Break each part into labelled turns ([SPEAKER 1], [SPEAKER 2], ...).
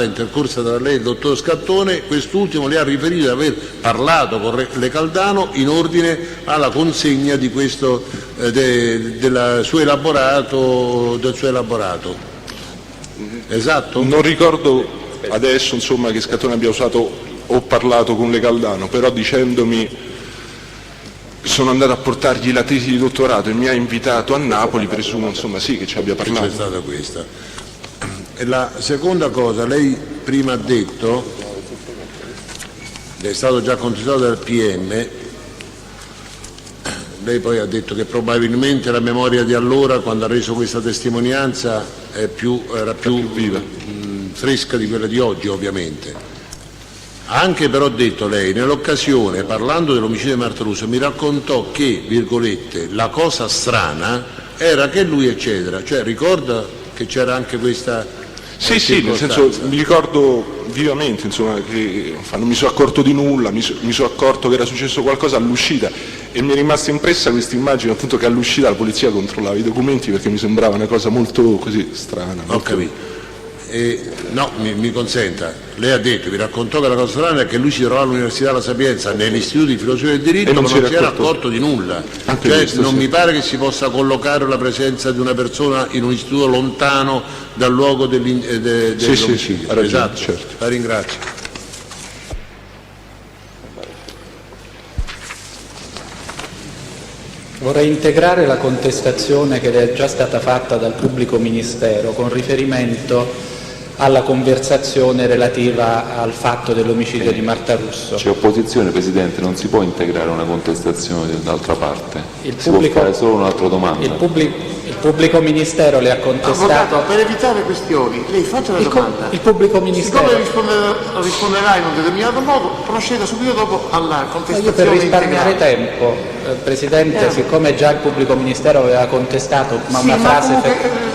[SPEAKER 1] intercorsa tra lei e il dottor Scattone, quest'ultimo le ha riferito di aver parlato con Le Caldano in ordine alla consegna di questo del suo elaborato. Esatto?
[SPEAKER 2] Non ricordo adesso che Scattone abbia usato o parlato con Le Caldano, però dicendomi sono andato a portargli la tesi di dottorato e mi ha invitato a Napoli, presumo sì che ci abbia parlato.
[SPEAKER 1] C'è stata questa. E la seconda cosa, lei prima ha detto, è stato già contestato dal PM, lei poi ha detto che probabilmente la memoria di allora, quando ha reso questa testimonianza, era più viva, fresca di quella di oggi ovviamente. Ha anche però detto lei, nell'occasione, parlando dell'omicidio di Marta Russo, mi raccontò che, virgolette, la cosa strana era che lui eccetera, cioè ricorda che c'era anche questa...
[SPEAKER 2] Sì, nel senso mi ricordo vivamente che non mi sono accorto di nulla, mi sono accorto che era successo qualcosa all'uscita e mi è rimasta impressa questa immagine appunto che all'uscita la polizia controllava i documenti perché mi sembrava una cosa molto così strana.
[SPEAKER 1] Ho capito. No, mi consenta, lei ha detto, vi raccontò che la cosa strana è che lui si trovava all'Università La Sapienza nell'Istituto di Filosofia del Diritto, ma non si era accorto di nulla.
[SPEAKER 2] Anche
[SPEAKER 1] cioè,
[SPEAKER 2] questo,
[SPEAKER 1] non
[SPEAKER 2] sì.
[SPEAKER 1] mi pare che si possa collocare la presenza di una persona in un istituto lontano dal luogo dell'omicidio.
[SPEAKER 2] Sì, ha ragione,
[SPEAKER 1] esatto.
[SPEAKER 2] certo.
[SPEAKER 1] La ringrazio.
[SPEAKER 3] Vorrei integrare la contestazione che è già stata fatta dal pubblico ministero con riferimento alla conversazione relativa al fatto dell'omicidio di Marta Russo.
[SPEAKER 4] C'è opposizione, Presidente, non si può integrare una contestazione d'altra parte.
[SPEAKER 3] Si può
[SPEAKER 4] fare solo un'altra domanda.
[SPEAKER 3] Il pubblico ministero le ha contestato...
[SPEAKER 5] Avvocato, per evitare questioni, lei faccia la domanda.
[SPEAKER 3] Il pubblico ministero...
[SPEAKER 5] Siccome risponderà in un determinato modo, proceda subito dopo alla contestazione.
[SPEAKER 3] Io per risparmiare
[SPEAKER 5] integrale.
[SPEAKER 3] tempo, Presidente, siccome già il pubblico ministero aveva contestato, ma una frase...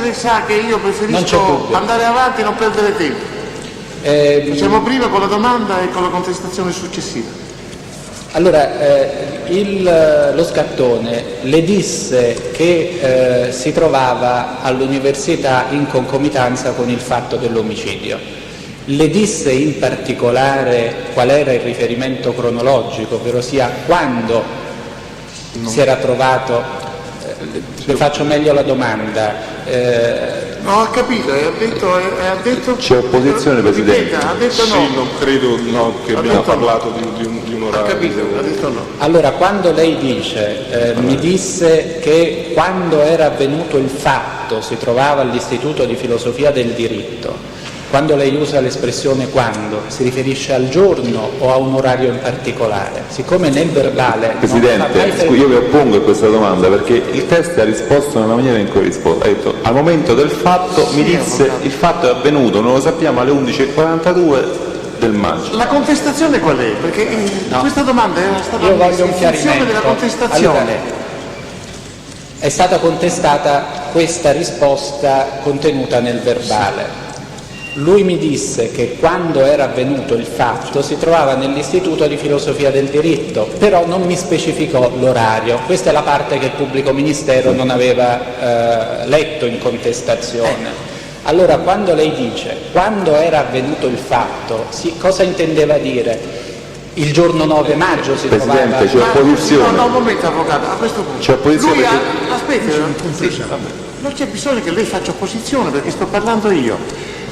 [SPEAKER 5] lei sa che io
[SPEAKER 3] Non c'è
[SPEAKER 5] preferisco
[SPEAKER 3] dubbio.
[SPEAKER 5] andare avanti e non perdere tempo. Facciamo prima con la domanda e con la contestazione successiva.
[SPEAKER 3] Allora, lo Scattone le disse che si trovava all'università in concomitanza con il fatto dell'omicidio. Le disse in particolare qual era il riferimento cronologico, ovvero sia quando si era trovato... le faccio meglio la domanda.
[SPEAKER 5] No, ha capito, ha detto...
[SPEAKER 4] C'è opposizione, Presidente.
[SPEAKER 5] Ripeta, ha detto no.
[SPEAKER 2] Sì, non credo che abbiamo parlato di un orario.
[SPEAKER 5] Ha capito, ha detto no.
[SPEAKER 3] Allora, quando lei dice, mi disse che quando era avvenuto il fatto si trovava all'Istituto di Filosofia del Diritto, quando lei usa l'espressione quando, si riferisce al giorno o a un orario in particolare? Siccome nel verbale...
[SPEAKER 4] Presidente, io vi oppongo a questa domanda perché il test ha risposto nella maniera in cui ha risposto. Ha detto, al momento del fatto mi disse il fatto è avvenuto, non lo sappiamo, alle 11:42 del maggio.
[SPEAKER 5] La contestazione qual è? Perché questa domanda era stata
[SPEAKER 3] Io voglio
[SPEAKER 5] messa
[SPEAKER 3] un
[SPEAKER 5] in funzione
[SPEAKER 3] chiarimento.
[SPEAKER 5] della contestazione.
[SPEAKER 3] Allora, è stata contestata questa risposta contenuta nel verbale. Lui mi disse che quando era avvenuto il fatto si trovava nell'Istituto di Filosofia del Diritto, però non mi specificò l'orario. Questa è la parte che il pubblico ministero non aveva letto in contestazione. Allora, quando lei dice quando era avvenuto il fatto, cosa intendeva dire? Il giorno 9 maggio si
[SPEAKER 4] Presidente,
[SPEAKER 3] trovava...
[SPEAKER 4] c'è opposizione.
[SPEAKER 5] No, un momento, avvocato, a questo punto.
[SPEAKER 4] C'è opposizione
[SPEAKER 5] Lui
[SPEAKER 4] perché...
[SPEAKER 5] non c'è bisogno che lei faccia opposizione perché sto parlando io.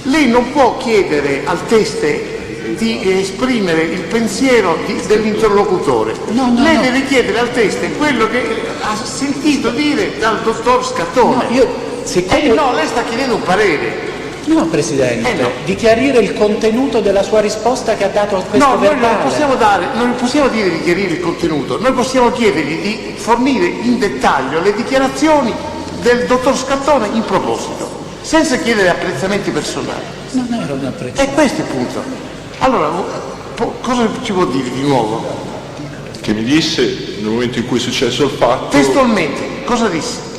[SPEAKER 5] Lei non può chiedere al teste di esprimere il pensiero dell'interlocutore. Lei deve chiedere al teste quello che ha sentito dire dal dottor Scattone. No, lei sta chiedendo un parere.
[SPEAKER 3] No, Presidente,
[SPEAKER 5] no.
[SPEAKER 3] di chiarire il contenuto della sua risposta che ha dato a questo
[SPEAKER 5] No, noi
[SPEAKER 3] verbale.
[SPEAKER 5] non possiamo dire di chiarire il contenuto, noi possiamo chiedergli di fornire in dettaglio le dichiarazioni del dottor Scattone in proposito, senza chiedere apprezzamenti personali.
[SPEAKER 3] Non era un apprezzamento.
[SPEAKER 5] E questo è il punto. Allora, cosa ci può dire di nuovo?
[SPEAKER 2] Che mi disse nel momento in cui è successo il fatto,
[SPEAKER 5] Testualmente, cosa disse?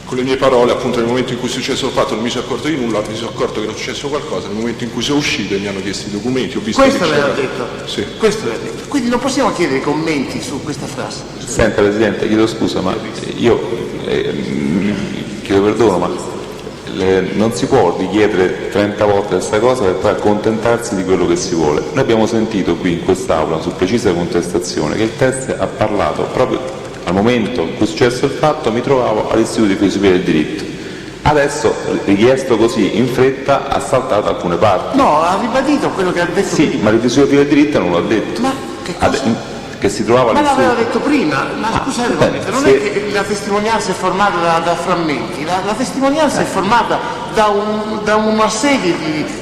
[SPEAKER 2] con le mie parole, appunto nel momento in cui è successo il fatto non mi sono accorto di nulla, mi sono accorto che era successo qualcosa, nel momento in cui sono uscito e mi hanno chiesto i documenti, ho visto
[SPEAKER 5] Questo
[SPEAKER 2] che
[SPEAKER 5] lei ha
[SPEAKER 2] c'era.
[SPEAKER 5] detto.
[SPEAKER 2] Sì.
[SPEAKER 5] Questo lei ha detto. Quindi non possiamo chiedere commenti su questa frase.
[SPEAKER 4] Senta Presidente, chiedo scusa, ma io chiedo perdono, ma non si può richiedere 30 volte questa cosa per poi accontentarsi di quello che si vuole. Noi abbiamo sentito qui in quest'Aula, su precisa contestazione, che il test ha parlato proprio al momento in cui è successo il fatto, mi trovavo all'Istituto di Filosofia del Diritto. Adesso, richiesto così in fretta, ha saltato alcune parti.
[SPEAKER 5] No, ha ribadito quello che ha detto
[SPEAKER 4] Sì,
[SPEAKER 5] prima.
[SPEAKER 4] ma il Filosofia del Diritto non l'ha detto.
[SPEAKER 5] Ma che cosa?
[SPEAKER 4] Che si trovava
[SPEAKER 5] Ma l'aveva
[SPEAKER 4] all'Istituto.
[SPEAKER 5] detto prima, ma scusate, non
[SPEAKER 4] se-
[SPEAKER 5] è che la testimonianza è formata da frammenti, la testimonianza è formata da una serie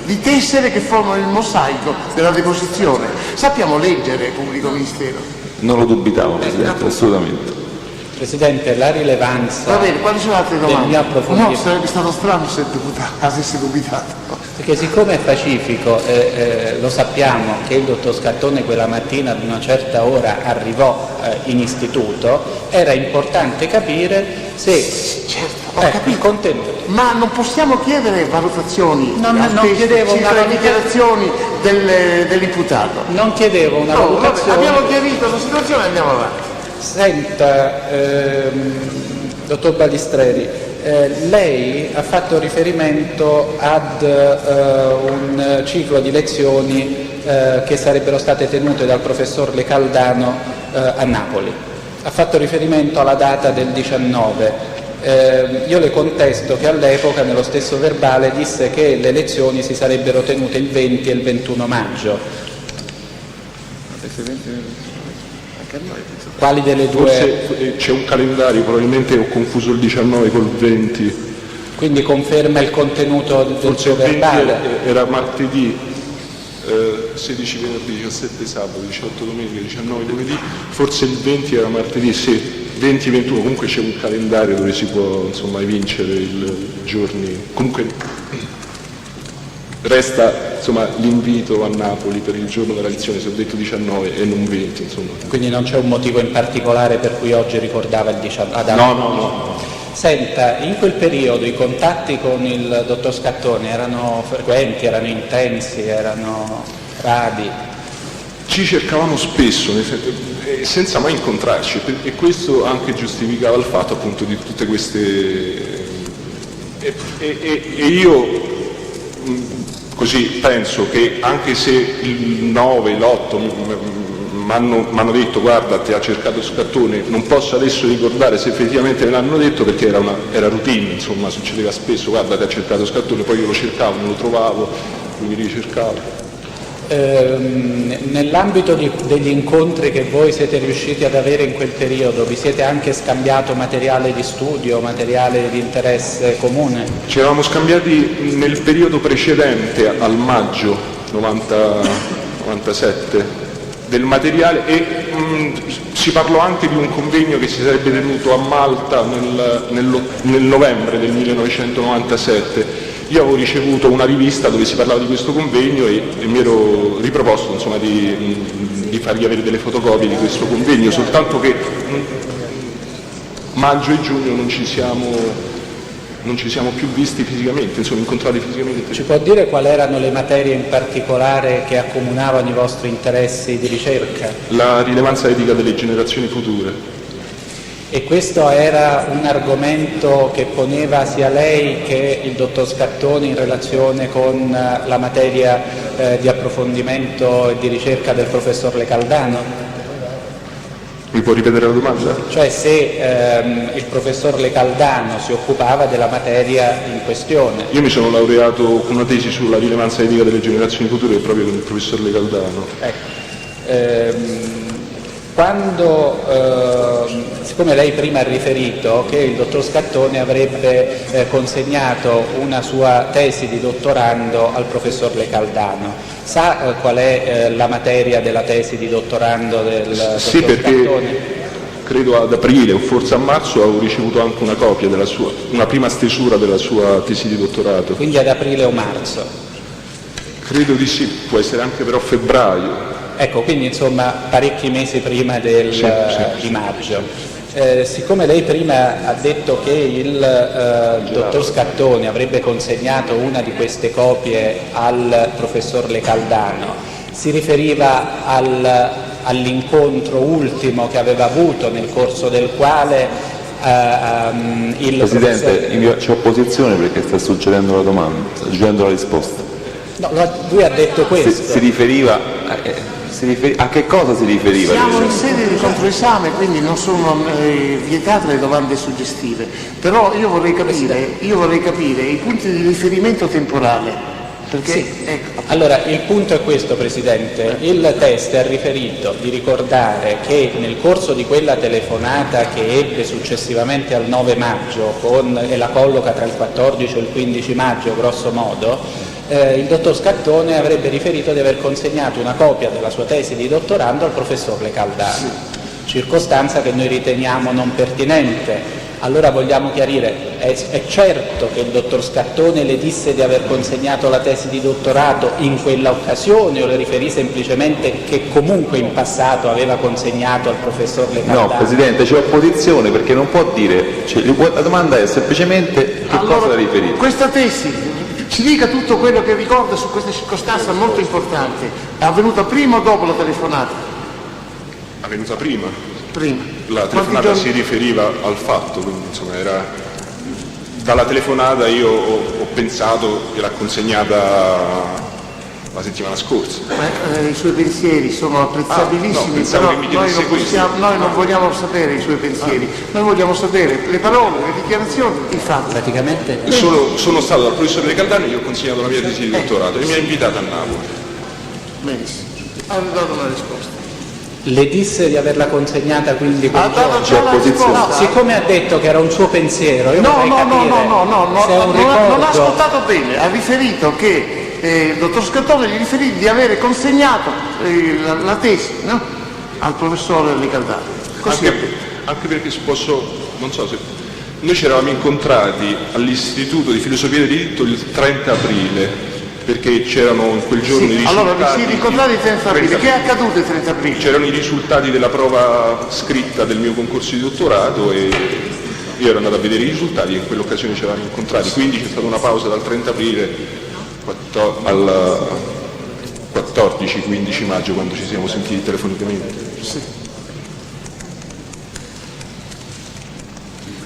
[SPEAKER 5] di tessere che formano il mosaico della deposizione. Sappiamo leggere, pubblico ministero.
[SPEAKER 4] Non lo dubitavo, Presidente, assolutamente.
[SPEAKER 3] Presidente, la rilevanza
[SPEAKER 5] Va bene, quali sono altre
[SPEAKER 3] del
[SPEAKER 5] domande?
[SPEAKER 3] mio approfondimento.
[SPEAKER 5] No, sarebbe stato strano se il deputato avesse dubitato.
[SPEAKER 3] Perché siccome è pacifico, lo sappiamo che il dottor Scattone quella mattina ad una certa ora arrivò in istituto, era importante capire se
[SPEAKER 5] Certo, ho
[SPEAKER 3] il
[SPEAKER 5] capito.
[SPEAKER 3] contenuto.
[SPEAKER 5] Ma non possiamo chiedere valutazioni,
[SPEAKER 3] Non chiedevo una
[SPEAKER 5] le
[SPEAKER 3] valutazione.
[SPEAKER 5] dichiarazioni dell'imputato.
[SPEAKER 3] Non chiedevo una
[SPEAKER 5] No, vabbè,
[SPEAKER 3] valutazione.
[SPEAKER 5] abbiamo chiarito la situazione e andiamo avanti.
[SPEAKER 3] Senta, dottor Balistreri, lei ha fatto riferimento ad un ciclo di lezioni che sarebbero state tenute dal professor Le Caldano a Napoli. Ha fatto riferimento alla data del 19. Io le contesto che all'epoca nello stesso verbale disse che le lezioni si sarebbero tenute il 20 e il 21 maggio. Quali delle due?
[SPEAKER 2] Forse c'è un calendario, probabilmente ho confuso il 19 col 20.
[SPEAKER 3] Quindi conferma il contenuto del
[SPEAKER 2] Forse
[SPEAKER 3] suo
[SPEAKER 2] il 20
[SPEAKER 3] verbale?
[SPEAKER 2] era martedì, 16 venerdì, 17 sabato, 18 domenica, 19 lunedì, forse il 20 era martedì, sì, 20-21, comunque c'è un calendario dove si può insomma evincere i giorni. Comunque resta insomma l'invito a Napoli per il giorno della lezione, se ho detto 19 e non 20, insomma.
[SPEAKER 3] Quindi non c'è un motivo in particolare per cui oggi ricordava il 19?
[SPEAKER 2] No.
[SPEAKER 3] Senta, in quel periodo i contatti con il dottor Scattone erano frequenti, erano intensi, erano radi?
[SPEAKER 2] Ci cercavamo spesso, senza mai incontrarci, e questo anche giustificava il fatto appunto di tutte queste... E io così penso che anche se il 9, l'8 mi hanno detto guarda ti ha cercato Scattone, non posso adesso ricordare se effettivamente me l'hanno detto perché era routine, insomma succedeva spesso, guarda ti ha cercato Scattone, poi io lo cercavo, non lo trovavo, lui mi ricercava.
[SPEAKER 3] Nell'ambito degli incontri che voi siete riusciti ad avere in quel periodo, vi siete anche scambiato materiale di studio, materiale di interesse comune?
[SPEAKER 2] Ci eravamo scambiati nel periodo precedente al maggio 97 del materiale e si parlò anche di un convegno che si sarebbe tenuto a Malta nel novembre del 1997. Io avevo ricevuto una rivista dove si parlava di questo convegno e mi ero riproposto insomma, di fargli avere delle fotocopie di questo convegno, soltanto che maggio e giugno non ci siamo più visti fisicamente, insomma incontrati fisicamente.
[SPEAKER 3] Ci può dire quali erano le materie in particolare che accomunavano i vostri interessi di ricerca?
[SPEAKER 2] La rilevanza etica delle generazioni future.
[SPEAKER 3] E questo era un argomento che poneva sia lei che il dottor Scattone in relazione con la materia di approfondimento e di ricerca del professor Le Caldano?
[SPEAKER 2] Mi può ripetere la domanda?
[SPEAKER 3] Cioè se il professor Le Caldano si occupava della materia in questione.
[SPEAKER 2] Io mi sono laureato con una tesi sulla rilevanza etica delle generazioni future proprio con il professor Le Caldano.
[SPEAKER 3] Ecco. Siccome lei prima ha riferito che il dottor Scattone avrebbe consegnato una sua tesi di dottorando al professor Le Caldano, sa qual è la materia della tesi di dottorando del dottor
[SPEAKER 2] Sì, perché
[SPEAKER 3] Scattone?
[SPEAKER 2] credo ad aprile o forse a marzo avevo ricevuto anche una copia una prima stesura della sua tesi di dottorato.
[SPEAKER 3] Quindi ad aprile o marzo?
[SPEAKER 2] Credo di sì, può essere anche però febbraio.
[SPEAKER 3] Ecco, quindi insomma parecchi mesi prima di maggio. Siccome lei prima ha detto che il dottor Scattone avrebbe consegnato una di queste copie al professor Le Caldano, si riferiva all'incontro ultimo che aveva avuto nel corso del quale il
[SPEAKER 4] Presidente,
[SPEAKER 3] professor...
[SPEAKER 4] c'è opposizione perché sta succedendo la domanda, sta succedendo la risposta.
[SPEAKER 3] No, lui ha detto questo.
[SPEAKER 4] Si riferiva a che cosa si riferiva?
[SPEAKER 5] Siamo in sede di controesame, quindi non sono vietate le domande suggestive, però io vorrei capire i punti di riferimento temporale. Perché,
[SPEAKER 3] Sì.
[SPEAKER 5] ecco.
[SPEAKER 3] Allora, il punto è questo, Presidente. Il test ha riferito di ricordare che nel corso di quella telefonata che ebbe successivamente al 9 maggio e la colloca tra il 14 e il 15 maggio, grosso modo, il dottor Scattone avrebbe riferito di aver consegnato una copia della sua tesi di dottorando al professor Le Caldano, circostanza che noi riteniamo non pertinente. Allora vogliamo chiarire, è certo che il dottor Scattone le disse di aver consegnato la tesi di dottorato in quella occasione o le riferì semplicemente che comunque in passato aveva consegnato al professor Le Caldano?
[SPEAKER 4] No, Presidente, c'è opposizione perché non può dire, la domanda è semplicemente che cosa ha riferito.
[SPEAKER 5] Questa tesi ci dica tutto quello che ricorda su questa circostanza molto importante. È avvenuta prima o dopo la telefonata?
[SPEAKER 2] Avvenuta prima.
[SPEAKER 5] Prima.
[SPEAKER 2] La telefonata si riferiva al fatto, quindi insomma era dalla telefonata io ho pensato che l'ha consegnata la settimana scorsa.
[SPEAKER 5] I suoi pensieri sono apprezzabilissimi,
[SPEAKER 2] pensavo
[SPEAKER 5] però
[SPEAKER 2] che mi chiedesse questo.
[SPEAKER 5] noi non vogliamo sapere i suoi pensieri, noi vogliamo sapere le parole, le dichiarazioni, i fatti.
[SPEAKER 3] Praticamente
[SPEAKER 2] Sono stato dal professore Le Caldano e gli ho consegnato la mia tesi di dottorato e mi ha invitato a Napoli.
[SPEAKER 5] Benissimo, avrei dato una risposta.
[SPEAKER 3] le disse di averla consegnata quindi quel giorno.
[SPEAKER 5] Già la risposta.
[SPEAKER 3] No, siccome ha detto che era un suo pensiero, io vorrei capire se è un
[SPEAKER 5] non ha
[SPEAKER 3] ricordo.
[SPEAKER 5] ascoltato bene, ha riferito che il dottor Scattone gli riferì di avere consegnato la tesi, no? Al professore Le Caldano. Così
[SPEAKER 2] Anche perché non so se noi ci eravamo incontrati all'Istituto di Filosofia del Diritto il 30 aprile, perché c'erano in quel giorno i risultati.
[SPEAKER 5] Allora vi siete incontrati il 30 aprile, che è accaduto il 30 aprile?
[SPEAKER 2] C'erano i risultati della prova scritta del mio concorso di dottorato e io ero andato a vedere i risultati e in quell'occasione ci eravamo incontrati, quindi c'è stata una pausa dal 30 aprile al 14-15 maggio quando ci siamo sentiti telefonicamente.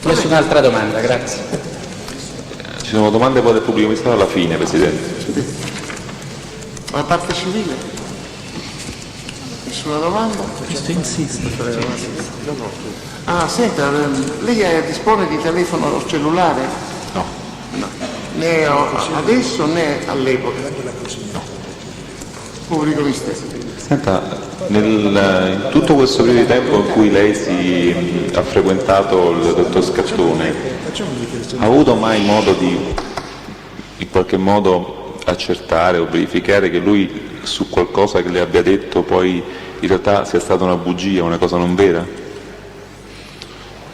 [SPEAKER 3] Nessun'altra domanda, grazie.
[SPEAKER 4] Ci sono domande poi del pubblico ministero alla fine, Presidente.
[SPEAKER 5] La parte civile? Nessuna domanda?
[SPEAKER 3] Questo insiste.
[SPEAKER 5] Senta, lei dispone di telefono cellulare?
[SPEAKER 4] No.
[SPEAKER 5] Né adesso né all'epoca? No. Pubblico ministero.
[SPEAKER 4] Senta, in tutto questo periodo di tempo in cui lei ha frequentato il dottor Scattone, ha avuto mai modo di in qualche modo accertare o verificare che lui su qualcosa che le abbia detto poi in realtà sia stata una bugia, una cosa non vera?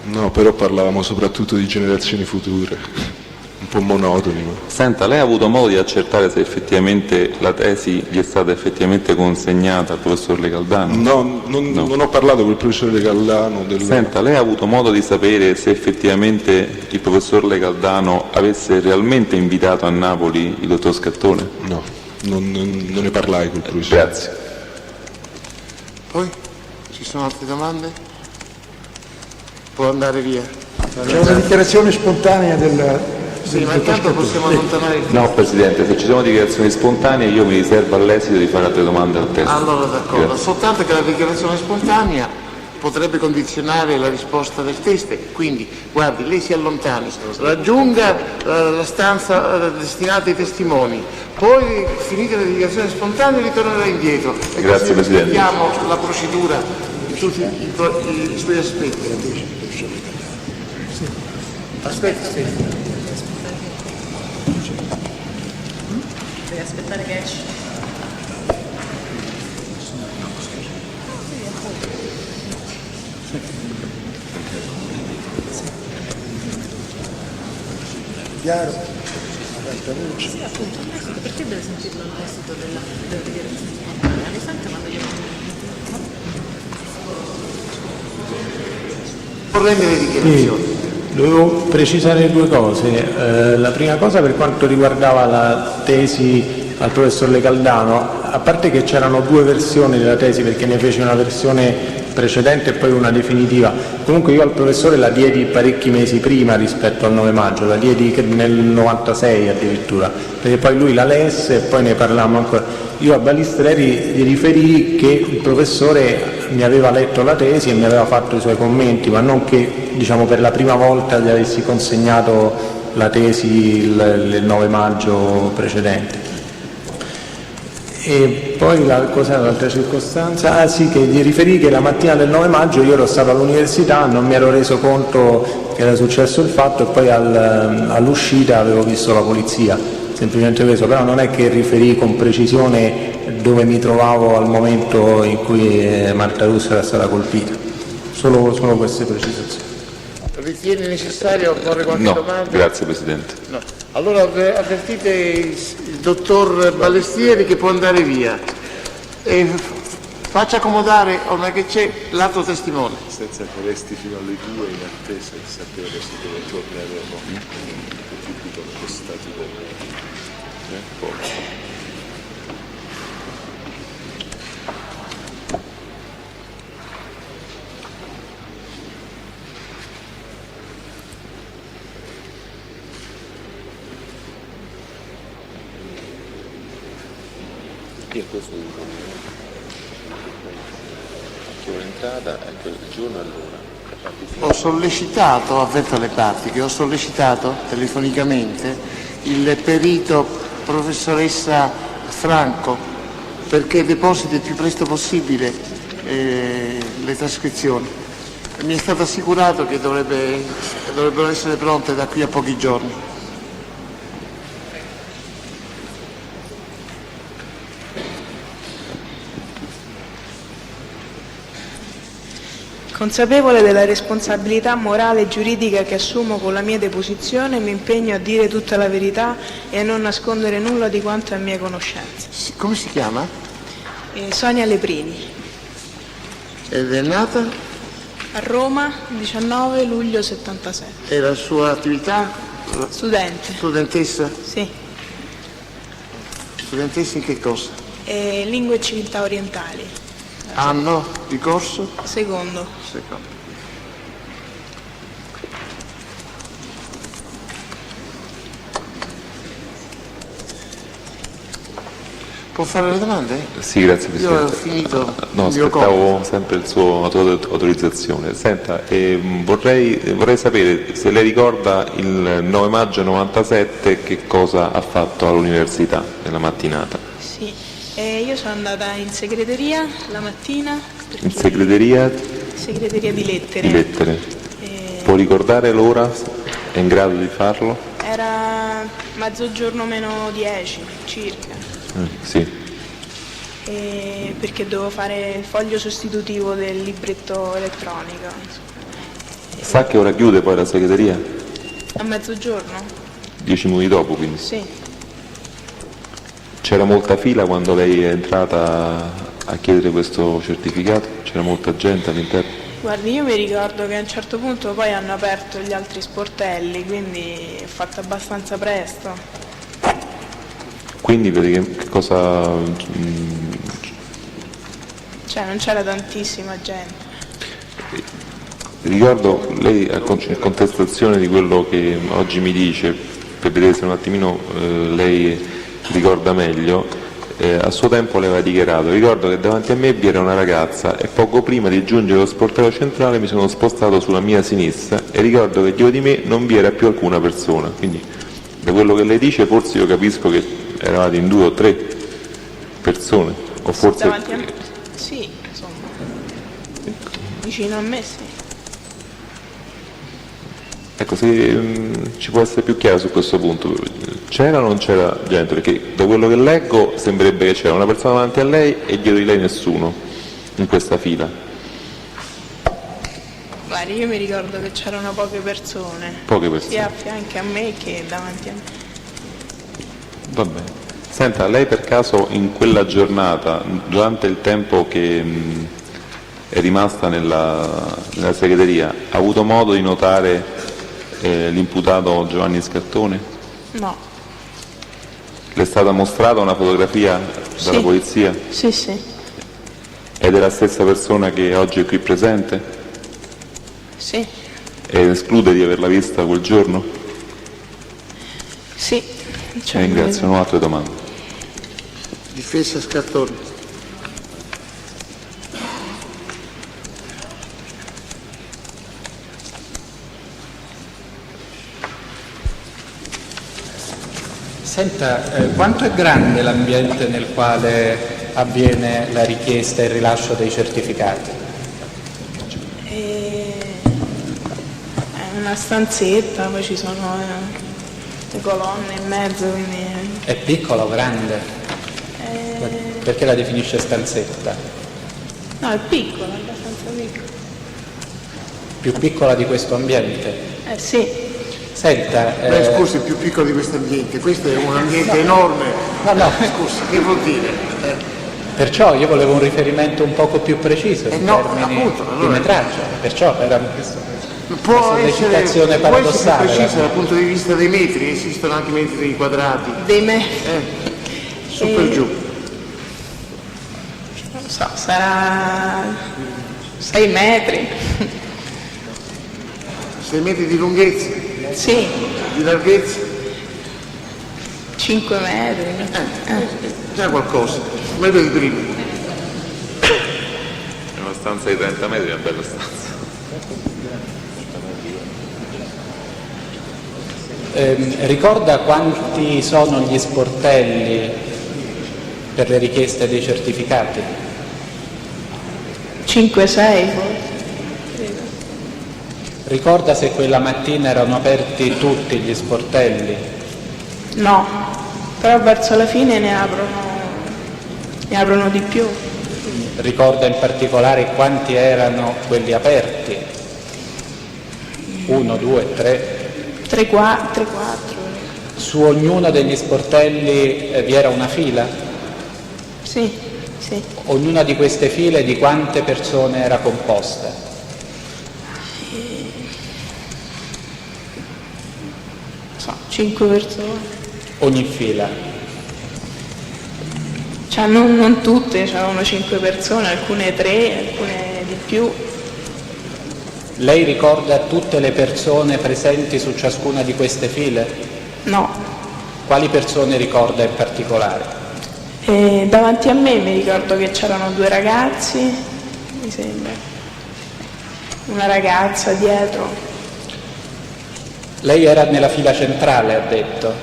[SPEAKER 2] No, però parlavamo soprattutto di generazioni future. Un po' monotoni. Ma...
[SPEAKER 4] Senta, lei ha avuto modo di accertare se effettivamente la tesi gli è stata effettivamente consegnata al professor Le Caldano?
[SPEAKER 2] No, non ho parlato con il professore Le Caldano.
[SPEAKER 4] Senta, lei ha avuto modo di sapere se effettivamente il professor Le Caldano avesse realmente invitato a Napoli il dottor Scattone?
[SPEAKER 2] No, non ne parlai col professore.
[SPEAKER 4] Grazie.
[SPEAKER 5] Poi? Ci sono altre domande? Può andare via.
[SPEAKER 6] C'è una dichiarazione spontanea del
[SPEAKER 5] ma intanto possiamo allontanare il
[SPEAKER 4] No, Presidente, se ci sono dichiarazioni spontanee io mi riservo all'esito di fare altre domande al testo.
[SPEAKER 5] Allora d'accordo,
[SPEAKER 4] Grazie.
[SPEAKER 5] soltanto che la dichiarazione spontanea potrebbe condizionare la risposta del test, quindi guardi, lei si allontani, raggiunga la stanza destinata ai testimoni, poi finite le dichiarazioni spontanee ritornerà indietro e
[SPEAKER 4] Grazie,
[SPEAKER 5] così
[SPEAKER 4] Presidente.
[SPEAKER 5] vediamo la procedura in tutti i suoi aspetti. Aspetti.
[SPEAKER 7] Devi aspettare che esci.
[SPEAKER 6] chiaro, ad alta voce.
[SPEAKER 7] Sì, appunto, perché deve sentirlo all'esito della dichiarazione spontanea? Le sente quando glielo
[SPEAKER 5] Vorremmo le dichiarazioni.
[SPEAKER 8] Dovevo precisare due cose. La prima cosa per quanto riguardava la tesi al professor Le Caldano, a parte che c'erano due versioni della tesi perché ne fece una versione precedente e poi una definitiva. Comunque io al professore la diedi parecchi mesi prima rispetto al 9 maggio, la diedi nel 96 addirittura, perché poi lui la lesse e poi ne parlammo ancora. Io a Balistreri gli riferii che il professore mi aveva letto la tesi e mi aveva fatto i suoi commenti, ma non che, diciamo, per la prima volta gli avessi consegnato la tesi il 9 maggio precedente. E poi cos'era l'altra circostanza? Ah sì, che gli riferì che la mattina del 9 maggio io ero stato all'università, non mi ero reso conto che era successo il fatto e poi all'uscita avevo visto la polizia, semplicemente questo, però non è che riferì con precisione dove mi trovavo al momento in cui Marta Russo era stata colpita, solo queste precisazioni.
[SPEAKER 5] Ritiene necessario porre qualche
[SPEAKER 4] No,
[SPEAKER 5] domanda?
[SPEAKER 4] grazie Presidente.
[SPEAKER 5] No. Allora avvertite il dottor Balistreri che può andare via e faccia accomodare, ormai che c'è, l'altro testimone.
[SPEAKER 2] Senza che resti fino alle 2 in attesa di sapere se dove torneremo tutti con stati
[SPEAKER 4] Io questo dico, che ho entrata è quel giorno all'ora.
[SPEAKER 5] Ho sollecitato, avverto alle parti, che ho sollecitato telefonicamente il perito professoressa Franco perché depositi il più presto possibile le trascrizioni. Mi è stato assicurato che dovrebbero essere pronte da qui a pochi giorni.
[SPEAKER 9] Consapevole della responsabilità morale e giuridica che assumo con la mia deposizione, mi impegno a dire tutta la verità e a non nascondere nulla di quanto è a mia conoscenza.
[SPEAKER 5] Come si chiama?
[SPEAKER 9] Sonia Leprini.
[SPEAKER 5] Ed è nata?
[SPEAKER 9] A Roma, 19 luglio 77.
[SPEAKER 5] E la sua attività?
[SPEAKER 9] Studente.
[SPEAKER 5] Studentessa?
[SPEAKER 9] Sì.
[SPEAKER 5] Studentessa in che cosa?
[SPEAKER 9] Lingue e civiltà orientali.
[SPEAKER 5] Anno di corso?
[SPEAKER 9] Secondo.
[SPEAKER 5] Può fare le domande?
[SPEAKER 4] Sì, grazie Presidente.
[SPEAKER 5] Io ho finito
[SPEAKER 4] No,
[SPEAKER 5] il mio
[SPEAKER 4] aspettavo
[SPEAKER 5] compito.
[SPEAKER 4] sempre il suo autorizzazione. Senta, vorrei sapere se lei ricorda il 9 maggio 97 che cosa ha fatto all'università nella mattinata.
[SPEAKER 9] Sì, io sono andata in segreteria la mattina.
[SPEAKER 4] In segreteria?
[SPEAKER 9] Segreteria di lettere.
[SPEAKER 4] Di lettere. Può ricordare l'ora? È in grado di farlo?
[SPEAKER 9] Era mezzogiorno meno 10 circa.
[SPEAKER 4] Sì.
[SPEAKER 9] Perché dovevo fare il foglio sostitutivo del libretto elettronico.
[SPEAKER 4] Sa che ora chiude poi la segreteria?
[SPEAKER 9] A mezzogiorno?
[SPEAKER 4] 10 minuti dopo, quindi.
[SPEAKER 9] Sì.
[SPEAKER 4] C'era molta fila quando lei è entrata a chiedere questo certificato? C'era molta gente all'interno?
[SPEAKER 9] Guardi, io mi ricordo che a un certo punto poi hanno aperto gli altri sportelli, quindi è fatto abbastanza presto.
[SPEAKER 4] Quindi vedi che cosa...
[SPEAKER 9] Cioè non c'era tantissima gente.
[SPEAKER 4] Ricordo, lei in contestazione di quello che oggi mi dice, per vedere se un attimino lei ricorda meglio, a suo tempo le aveva dichiarato: ricordo che davanti a me vi era una ragazza e poco prima di giungere allo sportello centrale mi sono spostato sulla mia sinistra e ricordo che dietro di me non vi era più alcuna persona. Quindi da quello che lei dice forse io capisco che eravate in 2 o 3 persone, o forse...
[SPEAKER 9] Davanti a me? Sì, insomma. Vicino a me sì.
[SPEAKER 4] Ecco, se ci può essere più chiaro su questo punto, c'era o non c'era gente? Perché da quello che leggo sembrerebbe che c'era una persona davanti a lei e dietro di lei nessuno in questa fila.
[SPEAKER 9] Guardi, io mi ricordo che c'erano poche persone.
[SPEAKER 4] Poche persone.
[SPEAKER 9] Sia a fianco a me che davanti a me.
[SPEAKER 4] Va bene. Senta, lei per caso in quella giornata, durante il tempo che è rimasta nella segreteria, ha avuto modo di notare l'imputato Giovanni Scattone?
[SPEAKER 9] No.
[SPEAKER 4] Le è stata mostrata una fotografia dalla polizia?
[SPEAKER 9] Sì, sì.
[SPEAKER 4] Ed è la stessa persona che oggi è qui presente?
[SPEAKER 9] Sì,
[SPEAKER 4] E esclude di averla vista quel giorno?
[SPEAKER 9] sì. Cioè,
[SPEAKER 4] Ringrazio. Non ho altre domande.
[SPEAKER 5] Difesa Scartoni.
[SPEAKER 3] Senta, quanto è grande l'ambiente nel quale avviene la richiesta e il rilascio dei certificati?
[SPEAKER 9] È una stanzetta, poi ci sono le colonne in mezzo, quindi...
[SPEAKER 3] È piccola o grande? Perché la definisce stanzetta?
[SPEAKER 9] No, è piccola, è abbastanza piccola.
[SPEAKER 3] Più piccola di questo ambiente?
[SPEAKER 9] Sì.
[SPEAKER 3] Senta...
[SPEAKER 5] Scusi, più piccolo di questo ambiente, questo è un ambiente enorme.
[SPEAKER 3] No.
[SPEAKER 5] Scusi, che vuol dire?
[SPEAKER 3] Perciò io volevo un riferimento un poco più preciso in
[SPEAKER 5] no,
[SPEAKER 3] termini
[SPEAKER 5] appunto,
[SPEAKER 3] di
[SPEAKER 5] allora...
[SPEAKER 3] metraggio, perciò era
[SPEAKER 5] Può essere più
[SPEAKER 3] paradossale.
[SPEAKER 5] preciso dal punto di vista dei metri, esistono anche metri quadrati.
[SPEAKER 9] Dei metri?
[SPEAKER 5] Su per giù.
[SPEAKER 9] Non so, sarà 6 metri.
[SPEAKER 5] 6 metri di lunghezza?
[SPEAKER 9] Sì.
[SPEAKER 5] Di larghezza?
[SPEAKER 9] 5 metri.
[SPEAKER 5] Già qualcosa. Meglio di prima.
[SPEAKER 4] È una stanza di 30 metri, è una bella stanza.
[SPEAKER 3] Ricorda quanti sono gli sportelli per le richieste dei certificati?
[SPEAKER 9] 5-6.
[SPEAKER 3] Ricorda se quella mattina erano aperti tutti gli sportelli?
[SPEAKER 9] No, però verso la fine ne aprono di più.
[SPEAKER 3] Ricorda in particolare quanti erano quelli aperti? 1, 2, 3?
[SPEAKER 9] 3-4.
[SPEAKER 3] Su ognuno degli sportelli vi era una fila?
[SPEAKER 9] Sì.
[SPEAKER 3] Ognuna di queste file di quante persone era composta?
[SPEAKER 9] So, 5 persone.
[SPEAKER 3] Ogni fila?
[SPEAKER 9] Cioè non tutte, c'erano 5 persone, alcune 3, alcune di più.
[SPEAKER 3] Lei ricorda tutte le persone presenti su ciascuna di queste file?
[SPEAKER 9] No.
[SPEAKER 3] Quali persone ricorda in particolare?
[SPEAKER 9] Davanti a me mi ricordo che c'erano 2 ragazzi, mi sembra, una ragazza dietro.
[SPEAKER 3] Lei era nella fila centrale, ha detto?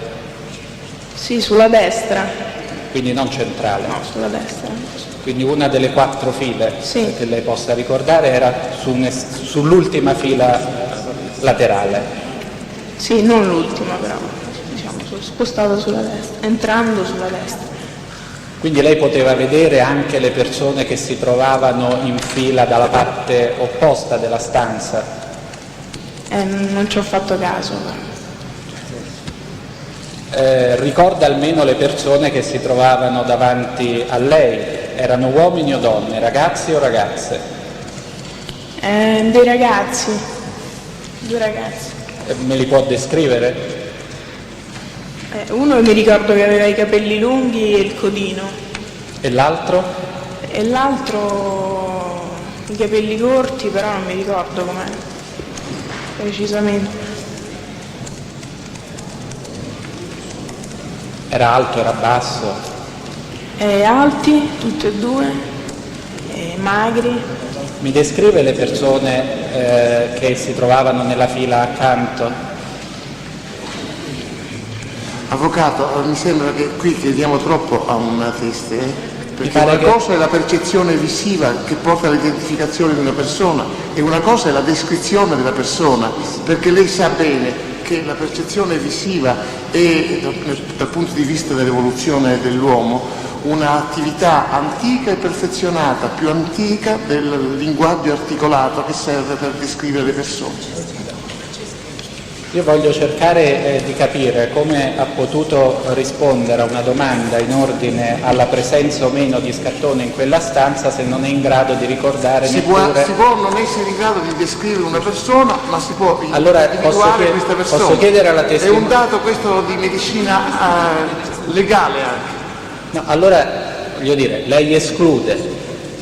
[SPEAKER 9] Sì, sulla destra.
[SPEAKER 3] Quindi non centrale?
[SPEAKER 9] No, sulla destra.
[SPEAKER 3] Quindi una delle 4 file
[SPEAKER 9] sì.
[SPEAKER 3] Che lei possa ricordare era sull'ultima fila laterale?
[SPEAKER 9] Sì, non l'ultima però, diciamo, spostata sulla destra, entrando sulla destra.
[SPEAKER 3] Quindi lei poteva vedere anche le persone che si trovavano in fila dalla parte opposta della stanza?
[SPEAKER 9] Non ci ho fatto caso.
[SPEAKER 3] Ricorda almeno le persone che si trovavano davanti a lei? Erano uomini o donne, ragazzi o ragazze?
[SPEAKER 9] Dei ragazzi, 2 ragazzi.
[SPEAKER 3] Me li può descrivere?
[SPEAKER 9] Uno mi ricordo che aveva i capelli lunghi e il codino.
[SPEAKER 3] E l'altro?
[SPEAKER 9] E l'altro i capelli corti, però non mi ricordo com'è precisamente.
[SPEAKER 3] Era alto, era basso?
[SPEAKER 9] Alti, tutti e 2, magri.
[SPEAKER 3] Mi descrive le persone che si trovavano nella fila accanto?
[SPEAKER 5] Avvocato, mi sembra che qui chiediamo troppo a una testa, perché una cosa è la percezione visiva che porta all'identificazione di una persona e una cosa è la descrizione della persona, perché lei sa bene che la percezione visiva è, dal punto di vista dell'evoluzione dell'uomo, un'attività antica e perfezionata, più antica del linguaggio articolato che serve per descrivere le persone.
[SPEAKER 3] Io voglio cercare di capire come ha potuto rispondere a una domanda in ordine alla presenza o meno di Scartone in quella stanza se non è in grado di ricordare neppure...
[SPEAKER 5] Si può non essere in grado di descrivere una persona, ma si può
[SPEAKER 3] individuare
[SPEAKER 5] questa persona.
[SPEAKER 3] Posso chiedere alla testimone...
[SPEAKER 5] È un dato questo di medicina legale anche.
[SPEAKER 3] No, allora, voglio dire, lei esclude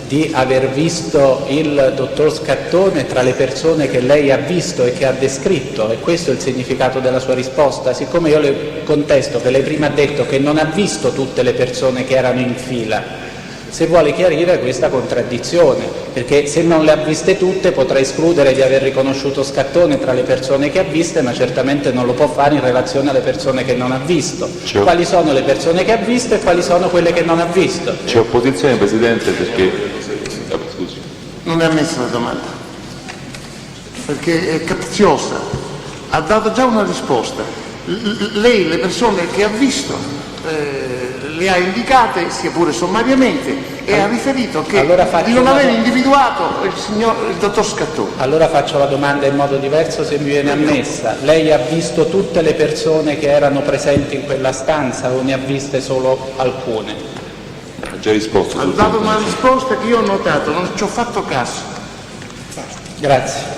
[SPEAKER 3] di aver visto il dottor Scattone tra le persone che lei ha visto e che ha descritto, e questo è il significato della sua risposta. Siccome io le contesto che lei prima ha detto che non ha visto tutte le persone che erano in fila, se vuole chiarire questa contraddizione, perché se non le ha viste tutte potrà escludere di aver riconosciuto Scattone tra le persone che ha viste, ma certamente non lo può fare in relazione alle persone che non ha visto. Quali sono le persone che ha visto e quali sono quelle che non ha visto?
[SPEAKER 4] C'è opposizione, Presidente, perché... scusi.
[SPEAKER 5] Non è ammessa la domanda, perché è capziosa, ha dato già una risposta. Lei le persone che ha visto le ha indicate, sia pure sommariamente, e ha riferito che di non aver individuato il dottor Scattone.
[SPEAKER 3] Allora faccio la domanda in modo diverso, se mi viene ammessa. Lei ha visto tutte le persone che erano presenti in quella stanza o ne ha viste solo alcune?
[SPEAKER 4] Ha già risposto.
[SPEAKER 5] Ha dato una risposta che io ho notato, non ci ho fatto caso.
[SPEAKER 3] Grazie.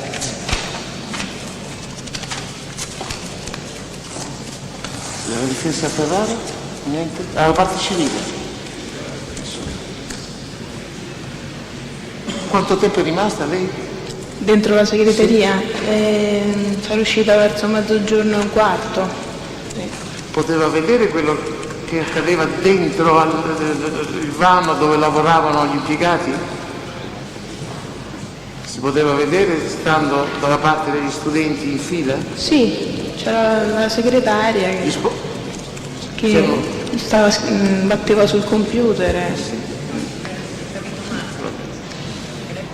[SPEAKER 5] La difesa Ferrari? Niente? La parte civile. Quanto tempo è rimasta lei?
[SPEAKER 9] Dentro la segreteria? Sono uscita verso mezzogiorno e un quarto.
[SPEAKER 5] Poteva vedere quello che accadeva dentro il vano dove lavoravano gli impiegati? Si poteva vedere stando dalla parte degli studenti in fila?
[SPEAKER 9] Sì, c'era la segretaria che batteva sul computer.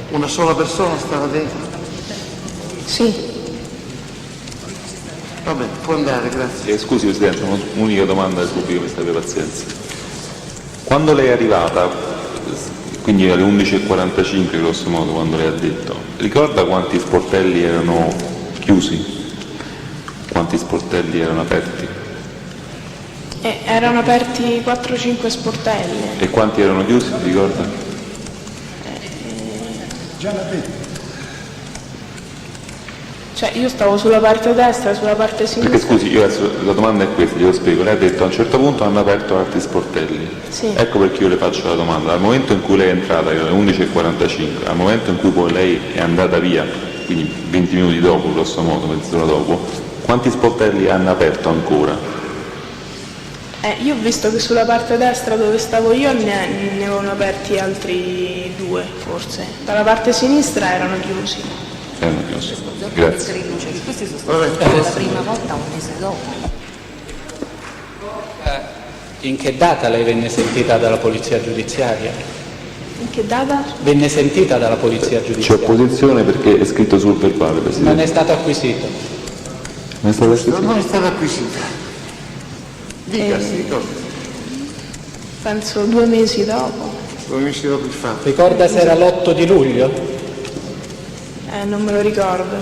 [SPEAKER 5] Una sola persona stava dentro?
[SPEAKER 9] Sì.
[SPEAKER 5] Va bene, può andare, grazie.
[SPEAKER 4] Scusi Presidente, un'unica domanda del pubblico, mi state pazienza. Quando lei è arrivata, quindi alle 11:45 grosso modo, quando lei ha detto, ricorda quanti sportelli erano chiusi? Quanti sportelli erano aperti?
[SPEAKER 9] Erano aperti 4-5 sportelli.
[SPEAKER 4] E quanti erano chiusi, ricorda?
[SPEAKER 6] Già l'ha detto.
[SPEAKER 9] Cioè io stavo sulla parte destra, sulla parte sinistra.
[SPEAKER 4] Perché scusi, io adesso la domanda è questa, glielo spiego. Lei ha detto a un certo punto hanno aperto altri sportelli.
[SPEAKER 9] Sì.
[SPEAKER 4] Ecco perché io le faccio la domanda. Dal momento in cui lei è entrata, che era alle 11:45, al momento in cui poi lei è andata via, quindi 20 minuti dopo, grosso modo, mezz'ora dopo, quanti sportelli hanno aperto ancora?
[SPEAKER 9] Io ho visto che sulla parte destra dove stavo io ne avevano aperti altri 2 forse. Dalla parte sinistra erano chiusi.
[SPEAKER 4] Grazie.
[SPEAKER 7] Questi sono stati la prima volta un mese dopo.
[SPEAKER 3] In che data lei venne sentita dalla polizia giudiziaria?
[SPEAKER 9] In che data?
[SPEAKER 3] Venne sentita dalla polizia
[SPEAKER 4] C'è
[SPEAKER 3] giudiziaria.
[SPEAKER 4] opposizione perché è scritto sul verbale, Presidente.
[SPEAKER 3] Non è stato acquisito.
[SPEAKER 4] Non è stato acquisito?
[SPEAKER 5] Non è stata acquisita. Dica, si ricorda.
[SPEAKER 9] Penso 2 mesi dopo.
[SPEAKER 5] 2 mesi dopo il fatto.
[SPEAKER 3] Ricorda se era l'8 di luglio?
[SPEAKER 9] Non me lo ricordo.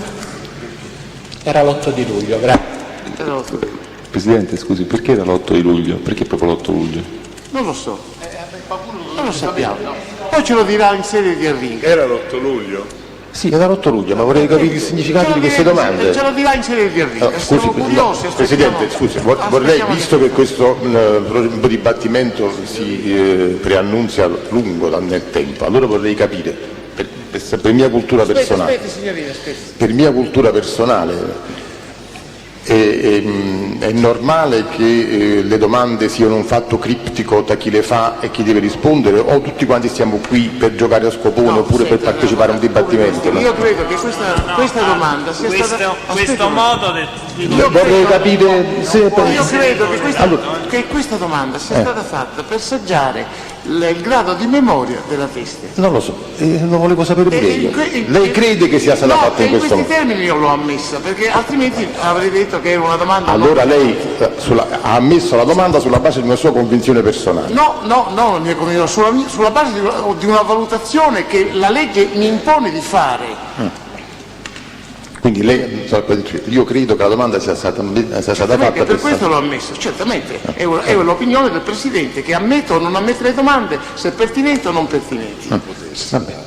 [SPEAKER 3] Era l'8 di luglio, grazie.
[SPEAKER 4] Presidente, scusi, perché era l'8 di luglio? Perché proprio l'8 luglio?
[SPEAKER 5] Non lo so. Non lo sappiamo. Poi ce lo dirà in sede di arringo.
[SPEAKER 10] Era l'8 luglio?
[SPEAKER 11] Sì, era l'8 luglio, ma vorrei capire il significato di queste domande.
[SPEAKER 5] Ce lo dirà in sede di arringo.
[SPEAKER 11] Scusi, Presidente, scusi, vorrei, visto che questo dibattimento si preannunzia lungo nel tempo, allora vorrei capire, per mia cultura personale,
[SPEAKER 5] Aspetti, signorina, aspetti.
[SPEAKER 11] per mia cultura personale, è normale che le domande siano un fatto criptico da chi le fa e chi deve rispondere, o tutti quanti stiamo qui per giocare a scopone oppure per partecipare a un dibattimento?
[SPEAKER 5] Io credo che questa domanda sia stata...
[SPEAKER 10] Questo modo
[SPEAKER 11] vorrei capire se...
[SPEAKER 5] Io credo che questa domanda sia stata fatta per saggiare il grado di memoria della testa.
[SPEAKER 11] Non lo so, lo volevo sapere pure io. Lei crede che sia stata fatta in questo modo?
[SPEAKER 5] In questi termini io l'ho ammessa, perché altrimenti avrei detto che era una domanda...
[SPEAKER 11] Allora lei ha ammesso la domanda sulla base di una sua convinzione personale?
[SPEAKER 5] No, non mia convinzione, sulla base di una valutazione che la legge mi impone di fare.
[SPEAKER 11] Quindi lei, io credo che la domanda sia stata fatta
[SPEAKER 5] per questo l'ho ammesso, certamente, è l'opinione del Presidente che ammette o non ammette le domande, se pertinenti o non pertinenti.
[SPEAKER 11] Va bene.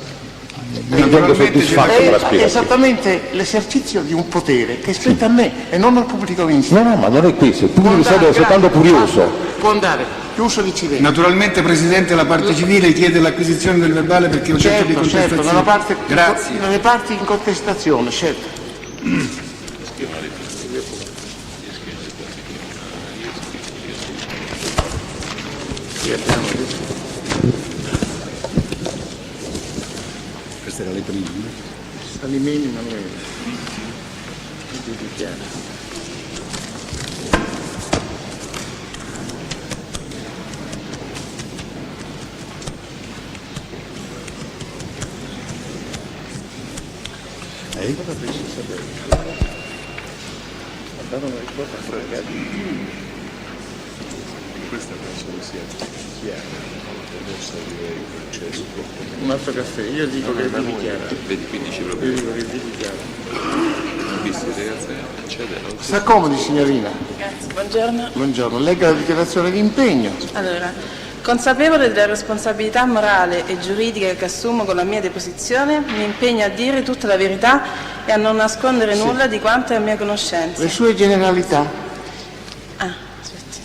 [SPEAKER 11] mi ritengo soddisfatto della
[SPEAKER 5] È
[SPEAKER 11] spiegazione.
[SPEAKER 5] esattamente l'esercizio di un potere che spetta a me e non al pubblico ministero.
[SPEAKER 11] No, ma non è questo, il pubblico ministero è soltanto curioso.
[SPEAKER 5] Può andare, chiuso di Cileno.
[SPEAKER 6] Naturalmente, Presidente, la parte civile chiede l'acquisizione del verbale perché oggetto di
[SPEAKER 5] Certo,
[SPEAKER 6] contestazione. Grazie.
[SPEAKER 5] nelle parti in contestazione, certo.
[SPEAKER 6] Questa era le prime.
[SPEAKER 5] Salimeni Emanuele. Dichiara. Cosa pensi sapere? Guardate una risposta fregata.
[SPEAKER 2] Questa penso che sia chiara, adesso direi Francesco.
[SPEAKER 5] Un altro caffè, io dico che vi dichiara.
[SPEAKER 4] Vedi, quindi ci
[SPEAKER 5] Io
[SPEAKER 4] proprio.
[SPEAKER 5] dico che vi dichiara.
[SPEAKER 4] Visto le ragazze accede.
[SPEAKER 5] Si accomodi signorina.
[SPEAKER 7] Grazie, buongiorno.
[SPEAKER 5] Buongiorno, legga la dichiarazione di impegno.
[SPEAKER 7] Allora, consapevole della responsabilità morale e giuridica che assumo con la mia deposizione, mi impegno a dire tutta la verità e a non nascondere nulla di quanto è a mia conoscenza.
[SPEAKER 5] Le sue generalità.
[SPEAKER 7] Ah, aspetti.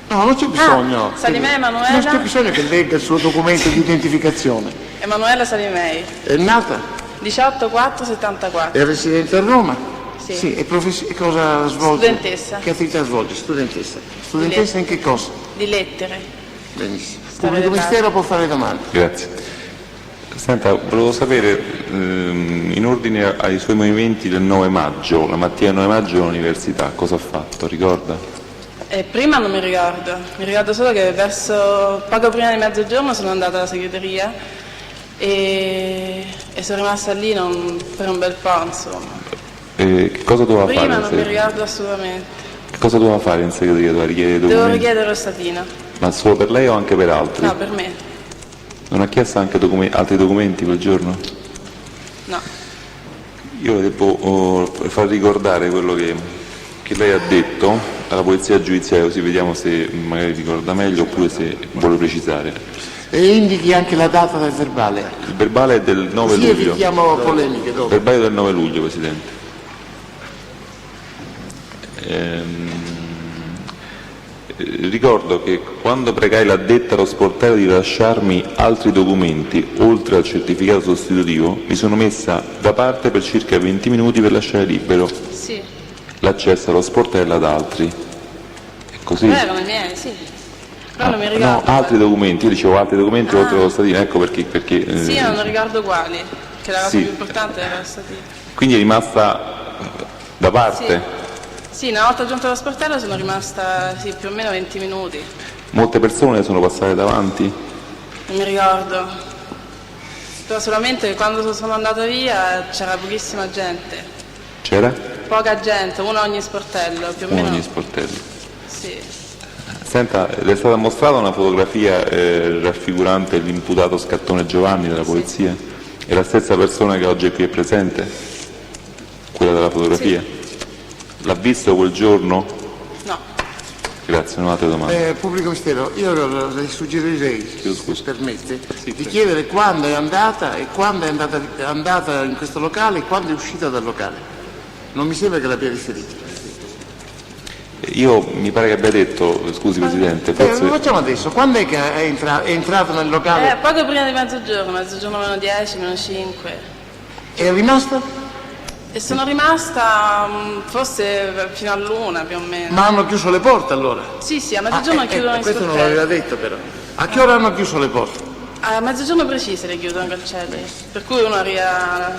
[SPEAKER 5] No, non c'è bisogno.
[SPEAKER 7] Salimei
[SPEAKER 5] Non c'è
[SPEAKER 7] Emanuela,
[SPEAKER 5] bisogno che legga il suo documento di identificazione.
[SPEAKER 7] Emanuela Salimei,
[SPEAKER 5] È nata?
[SPEAKER 7] 18-4-74.
[SPEAKER 5] È residente a Roma?
[SPEAKER 7] Sì.
[SPEAKER 5] E cosa svolge?
[SPEAKER 7] Studentessa.
[SPEAKER 5] Che attività svolge? Studentessa. Studentessa in che cosa?
[SPEAKER 7] Di lettere.
[SPEAKER 5] Benissimo. Il
[SPEAKER 7] Storia
[SPEAKER 5] pubblico
[SPEAKER 7] dell'arte.
[SPEAKER 5] ministero può fare domande.
[SPEAKER 4] Grazie. Senta, volevo sapere, in ordine ai suoi movimenti del 9 maggio, la mattina del 9 maggio all'università, cosa ha fatto? Ricorda?
[SPEAKER 7] Prima non mi ricordo solo che verso poco prima di mezzogiorno sono andata alla segreteria e sono rimasta lì per un bel po', insomma.
[SPEAKER 4] Che cosa doveva
[SPEAKER 7] Prima
[SPEAKER 4] fare?
[SPEAKER 7] non mi ricordo assolutamente.
[SPEAKER 4] Che cosa doveva fare in segreteria? Doveva richiedere
[SPEAKER 7] Devo
[SPEAKER 4] documenti?
[SPEAKER 7] richiedere lo statino.
[SPEAKER 4] Ma solo per lei o anche per altri?
[SPEAKER 7] No, per me.
[SPEAKER 4] Non ha chiesto anche altri documenti quel giorno?
[SPEAKER 7] No.
[SPEAKER 4] Io devo far ricordare quello che lei ha detto alla polizia giudiziaria, così vediamo se magari ricorda meglio oppure se vuole precisare.
[SPEAKER 5] E indichi anche la data del verbale.
[SPEAKER 4] Il verbale è del 9
[SPEAKER 5] Così
[SPEAKER 4] luglio.
[SPEAKER 5] evitiamo polemiche
[SPEAKER 4] Il
[SPEAKER 5] dopo.
[SPEAKER 4] verbale del 9 luglio, Presidente. Ricordo che quando pregai l'addetta allo sportello di lasciarmi altri documenti, oltre al certificato sostitutivo, mi sono messa da parte per circa 20 minuti per lasciare libero
[SPEAKER 7] Sì.
[SPEAKER 4] l'accesso allo sportello ad altri. È così?
[SPEAKER 7] Però erano i miei, sì. Però non mi ricordo.
[SPEAKER 4] No, altri documenti, io dicevo altri documenti oltre allo statino, ecco perché
[SPEAKER 7] Sì, ma non ricordo quali. Che la cosa
[SPEAKER 4] sì.
[SPEAKER 7] più importante era lo statino.
[SPEAKER 4] Quindi è rimasta da parte?
[SPEAKER 7] Sì, una volta giunta allo sportello sono rimasta più o meno 20 minuti.
[SPEAKER 4] Molte persone sono passate davanti?
[SPEAKER 7] Non mi ricordo. Però solamente quando sono andata via c'era pochissima gente.
[SPEAKER 4] C'era?
[SPEAKER 7] Poca gente, uno a ogni sportello, più o
[SPEAKER 4] Uno
[SPEAKER 7] meno.
[SPEAKER 4] ogni sportello.
[SPEAKER 7] Sì.
[SPEAKER 4] Senta, le è stata mostrata una fotografia raffigurante l'imputato Scattone Giovanni della polizia? È la stessa persona che oggi è qui presente? Quella della fotografia?
[SPEAKER 7] Sì.
[SPEAKER 4] L'ha visto quel giorno?
[SPEAKER 7] No.
[SPEAKER 4] Grazie, non ho altre domande.
[SPEAKER 5] Pubblico ministero, io le suggerirei, se permette, di chiedere quando è andata e quando è andata in questo locale e quando è uscita dal locale. Non mi sembra che l'abbia riferito.
[SPEAKER 4] Io mi pare che abbia detto, scusi Presidente,
[SPEAKER 5] Lo
[SPEAKER 4] forse
[SPEAKER 5] facciamo adesso, quando è che è entrato nel locale?
[SPEAKER 7] Poco prima di mezzogiorno meno 10, meno 5.
[SPEAKER 5] È rimasto?
[SPEAKER 7] E sono rimasta forse fino all'1 più o meno.
[SPEAKER 5] Ma hanno chiuso le porte allora?
[SPEAKER 7] Sì, a mezzogiorno chiudono i
[SPEAKER 5] questo non
[SPEAKER 7] sportelli.
[SPEAKER 5] l'aveva detto però. A che ora hanno chiuso le porte?
[SPEAKER 7] A mezzogiorno precise le chiudono i cancelli, per cui uno arriva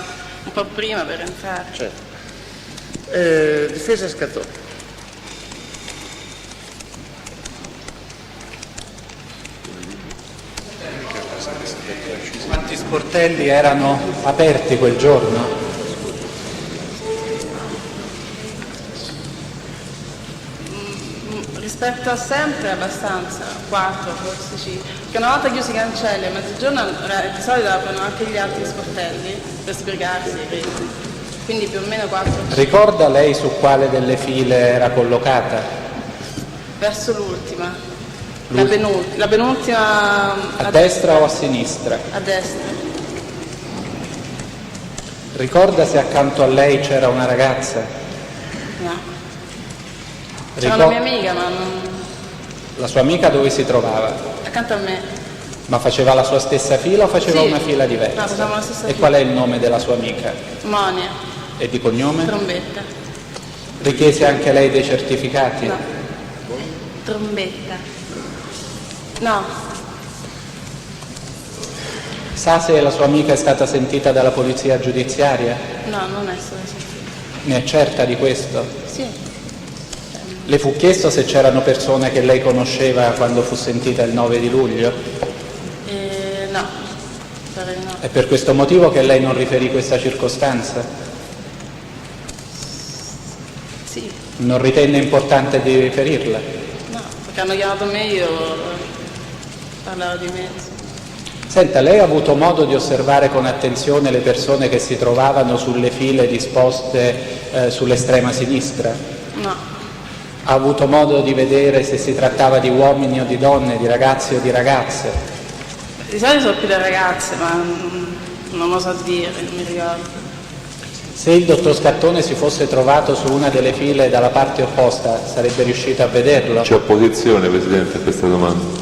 [SPEAKER 7] un po' prima per entrare.
[SPEAKER 5] Certo. Difesa Scattone.
[SPEAKER 3] Quanti sportelli erano aperti quel giorno?
[SPEAKER 7] Rispetto a sempre abbastanza, 4 forse 5. Perché una volta chiusi i cancelli a mezzogiorno di solito aprono anche gli altri sportelli per sbrigarsi, credo. Quindi più o meno 4.
[SPEAKER 3] Ricorda lei su quale delle file era collocata?
[SPEAKER 7] Verso l'ultima. La penultima.
[SPEAKER 3] A destra o a sinistra?
[SPEAKER 7] A destra.
[SPEAKER 3] Ricorda se accanto a lei c'era una ragazza?
[SPEAKER 7] No. C'era una mia amica, ma non...
[SPEAKER 3] La sua amica dove si trovava?
[SPEAKER 7] accanto a me.
[SPEAKER 3] Ma faceva la sua stessa fila o faceva
[SPEAKER 7] Sì.
[SPEAKER 3] una fila diversa?
[SPEAKER 7] No, facevamo la stessa
[SPEAKER 3] E
[SPEAKER 7] fila.
[SPEAKER 3] qual è il nome della sua amica?
[SPEAKER 7] Monia,
[SPEAKER 3] E di cognome?
[SPEAKER 7] Trombetta.
[SPEAKER 3] Richiese anche lei dei certificati?
[SPEAKER 7] No. Trombetta. No.
[SPEAKER 3] Sa se la sua amica è stata sentita dalla polizia giudiziaria?
[SPEAKER 7] No, non è stata sentita.
[SPEAKER 3] Ne è certa di questo?
[SPEAKER 7] Sì.
[SPEAKER 3] Le fu chiesto se c'erano persone che lei conosceva quando fu sentita il 9 di luglio?
[SPEAKER 7] No. Pare di no.
[SPEAKER 3] È per questo motivo che lei non riferì questa circostanza?
[SPEAKER 7] Sì.
[SPEAKER 3] Non ritenne importante di riferirla?
[SPEAKER 7] No, perché hanno chiamato me, io parlavo di me.
[SPEAKER 3] Senta, lei ha avuto modo di osservare con attenzione le persone che si trovavano sulle file disposte sull'estrema sinistra?
[SPEAKER 7] No.
[SPEAKER 3] Ha avuto modo di vedere se si trattava di uomini o di donne, di ragazzi o di ragazze?
[SPEAKER 7] Di solito sono più le ragazze, ma non lo so dire, non mi ricordo.
[SPEAKER 3] Se il dottor Scattone si fosse trovato su una delle file dalla parte opposta, sarebbe riuscito a vederlo?
[SPEAKER 4] C'è opposizione, Presidente, a questa domanda.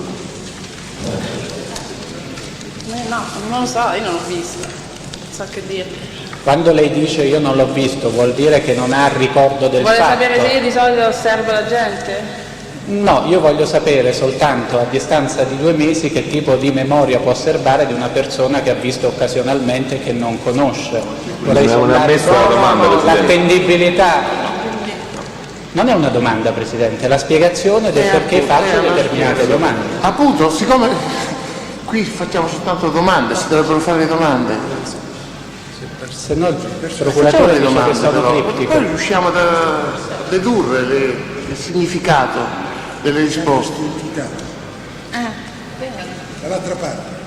[SPEAKER 7] No, non lo so, io non l'ho visto. Non so che dirgli.
[SPEAKER 3] Quando lei dice io non l'ho visto, vuol dire che non ha ricordo del
[SPEAKER 7] Vuole
[SPEAKER 3] fatto?
[SPEAKER 7] sapere se io di solito osservo la gente?
[SPEAKER 3] No, io voglio sapere soltanto a distanza di 2 mesi che tipo di memoria può osservare di una persona che ha visto occasionalmente e che non conosce. Vorrei
[SPEAKER 4] Non è una
[SPEAKER 3] sondare
[SPEAKER 4] messa la
[SPEAKER 3] solo
[SPEAKER 4] domanda, Presidente.
[SPEAKER 3] l'attendibilità. Non è una domanda, Presidente, è la spiegazione del perché faccio determinate domande.
[SPEAKER 5] Appunto, siccome qui facciamo soltanto domande, si dovrebbero fare le domande.
[SPEAKER 3] Se no il
[SPEAKER 5] Facciamo
[SPEAKER 3] procuratore
[SPEAKER 5] le
[SPEAKER 3] dice
[SPEAKER 5] domande
[SPEAKER 3] che sono
[SPEAKER 5] però,
[SPEAKER 3] criptiche.
[SPEAKER 5] poi riusciamo a dedurre il significato delle risposte.
[SPEAKER 6] Dall'altra parte.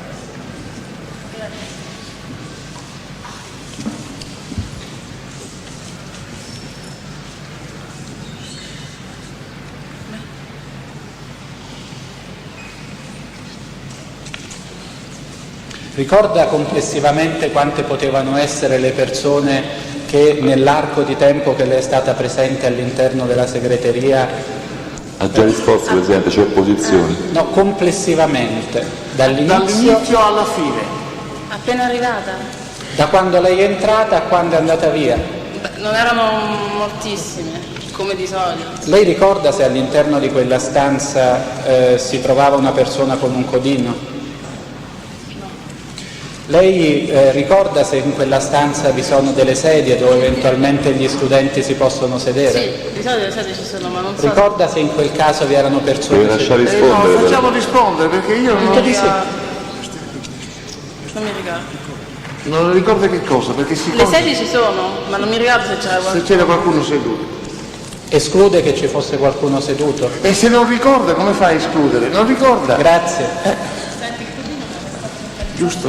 [SPEAKER 3] Ricorda complessivamente quante potevano essere le persone che nell'arco di tempo che lei è stata presente all'interno della segreteria?
[SPEAKER 4] Ha già risposto, Presidente, c'è opposizione.
[SPEAKER 3] No, complessivamente, dall'inizio
[SPEAKER 5] alla fine.
[SPEAKER 7] Appena arrivata?
[SPEAKER 3] da quando lei è entrata a quando è andata via.
[SPEAKER 7] Beh, non erano moltissime, come di solito.
[SPEAKER 3] Lei ricorda se all'interno di quella stanza si trovava una persona con un codino? Lei ricorda se in quella stanza vi sono delle sedie dove eventualmente gli studenti si possono sedere?
[SPEAKER 7] Sì, di solito le sedie ci sono, ma non so.
[SPEAKER 3] Ricorda se in quel caso vi erano persone...
[SPEAKER 4] Deve lasciare
[SPEAKER 5] No,
[SPEAKER 4] rispondere.
[SPEAKER 5] facciamo rispondere perché io non
[SPEAKER 3] Di sì.
[SPEAKER 7] Non mi ricordo.
[SPEAKER 5] non ricordo che cosa, perché si
[SPEAKER 7] Le sedie ci sono, ma non mi ricordo se c'era
[SPEAKER 5] se
[SPEAKER 7] qualcuno.
[SPEAKER 5] c'era qualcuno seduto.
[SPEAKER 3] Esclude che ci fosse qualcuno seduto?
[SPEAKER 5] E se non ricorda come fai a escludere? Non ricorda.
[SPEAKER 3] Grazie.
[SPEAKER 5] Giusto?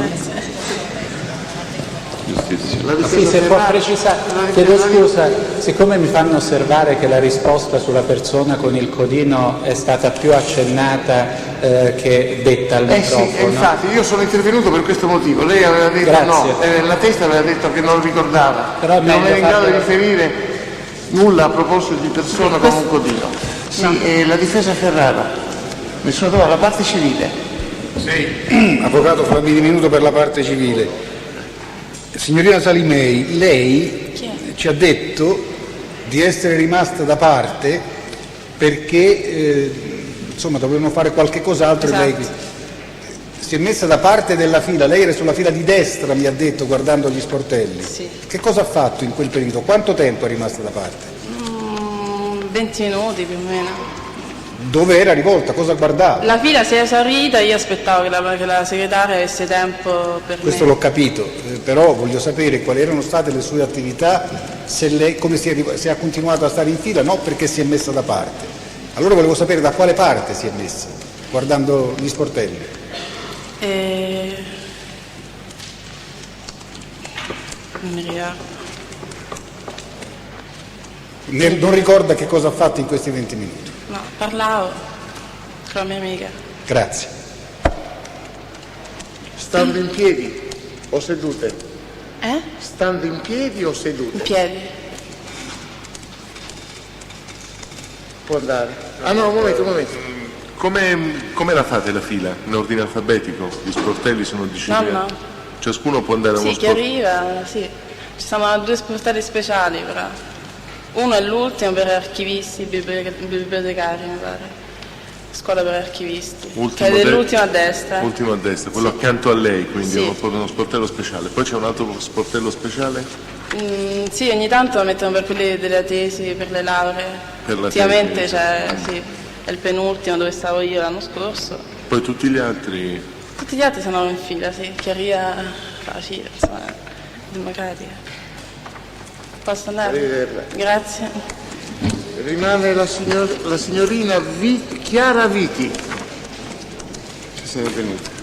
[SPEAKER 4] Giustizia.
[SPEAKER 3] Sì, se può precisare, chiedo scusa, siccome mi fanno osservare che la risposta sulla persona con il codino è stata più accennata che detta al
[SPEAKER 5] Sì,
[SPEAKER 3] microfono.
[SPEAKER 5] infatti io sono intervenuto per questo motivo. Lei aveva detto
[SPEAKER 3] Grazie.
[SPEAKER 5] no, la testa aveva detto che non ricordava,
[SPEAKER 3] Però è
[SPEAKER 5] che non
[SPEAKER 3] meglio
[SPEAKER 5] era in grado di
[SPEAKER 3] farlo.
[SPEAKER 5] riferire nulla a proposito di persona con un codino. Sì, e la difesa Ferrara, nessuno trova la parte civile.
[SPEAKER 6] Sì. Avvocato Flamini Minuto per la parte civile. Signorina Salimei, lei ci ha detto di essere rimasta da parte perché insomma dovevano fare qualche cos'altro
[SPEAKER 7] Esatto.
[SPEAKER 6] e lei si è messa da parte della fila, lei era sulla fila di destra, mi ha detto, guardando gli sportelli.
[SPEAKER 7] Sì.
[SPEAKER 6] Che cosa ha fatto in quel periodo? Quanto tempo è rimasta da parte?
[SPEAKER 7] 20 minuti più o meno.
[SPEAKER 6] Dove era rivolta? Cosa guardava?
[SPEAKER 7] La fila si è esaurita, io aspettavo che la segretaria avesse tempo per
[SPEAKER 6] Questo
[SPEAKER 7] me.
[SPEAKER 6] l'ho capito, però voglio sapere quali erano state le sue attività, se lei come se ha continuato a stare in fila, no perché si è messa da parte. Allora volevo sapere da quale parte si è messa, guardando gli sportelli.
[SPEAKER 7] Non mi ricordo.
[SPEAKER 6] Non ricorda che cosa ha fatto in questi 20 minuti?
[SPEAKER 7] No, parlavo con la mia amica.
[SPEAKER 6] Grazie.
[SPEAKER 5] Stando in piedi o sedute? Stando in piedi o seduta?
[SPEAKER 7] In piedi.
[SPEAKER 5] Può andare. Ah no, un momento.
[SPEAKER 12] Come la fate la fila? In ordine alfabetico? Gli sportelli sono disciplinati?
[SPEAKER 7] No.
[SPEAKER 12] Ciascuno può andare a uno
[SPEAKER 7] Sì, chi
[SPEAKER 12] sport?
[SPEAKER 7] arriva, sì. Ci sono 2 sportelli speciali però. Uno è l'ultimo per archivisti, bibliotecari mi pare. Scuola per archivisti. Che è l'ultimo a destra.
[SPEAKER 12] Ultimo a destra, quello accanto a lei, quindi
[SPEAKER 7] Sì.
[SPEAKER 12] uno sportello speciale. Poi c'è un altro sportello speciale?
[SPEAKER 7] Sì, ogni tanto lo mettono per quelli della tesi, per le lauree.
[SPEAKER 12] Per la
[SPEAKER 7] Ultimamente
[SPEAKER 12] tesi.
[SPEAKER 7] c'è, sì, è il penultimo dove stavo io l'anno scorso.
[SPEAKER 12] Poi tutti gli altri?
[SPEAKER 7] Tutti gli altri sono in fila, sì. Chi arriva facile, insomma, democratica. Posso andare?
[SPEAKER 5] Arrivederla.
[SPEAKER 7] Grazie.
[SPEAKER 5] Rimane la signorina Chiara Viti. Ci sei venuta.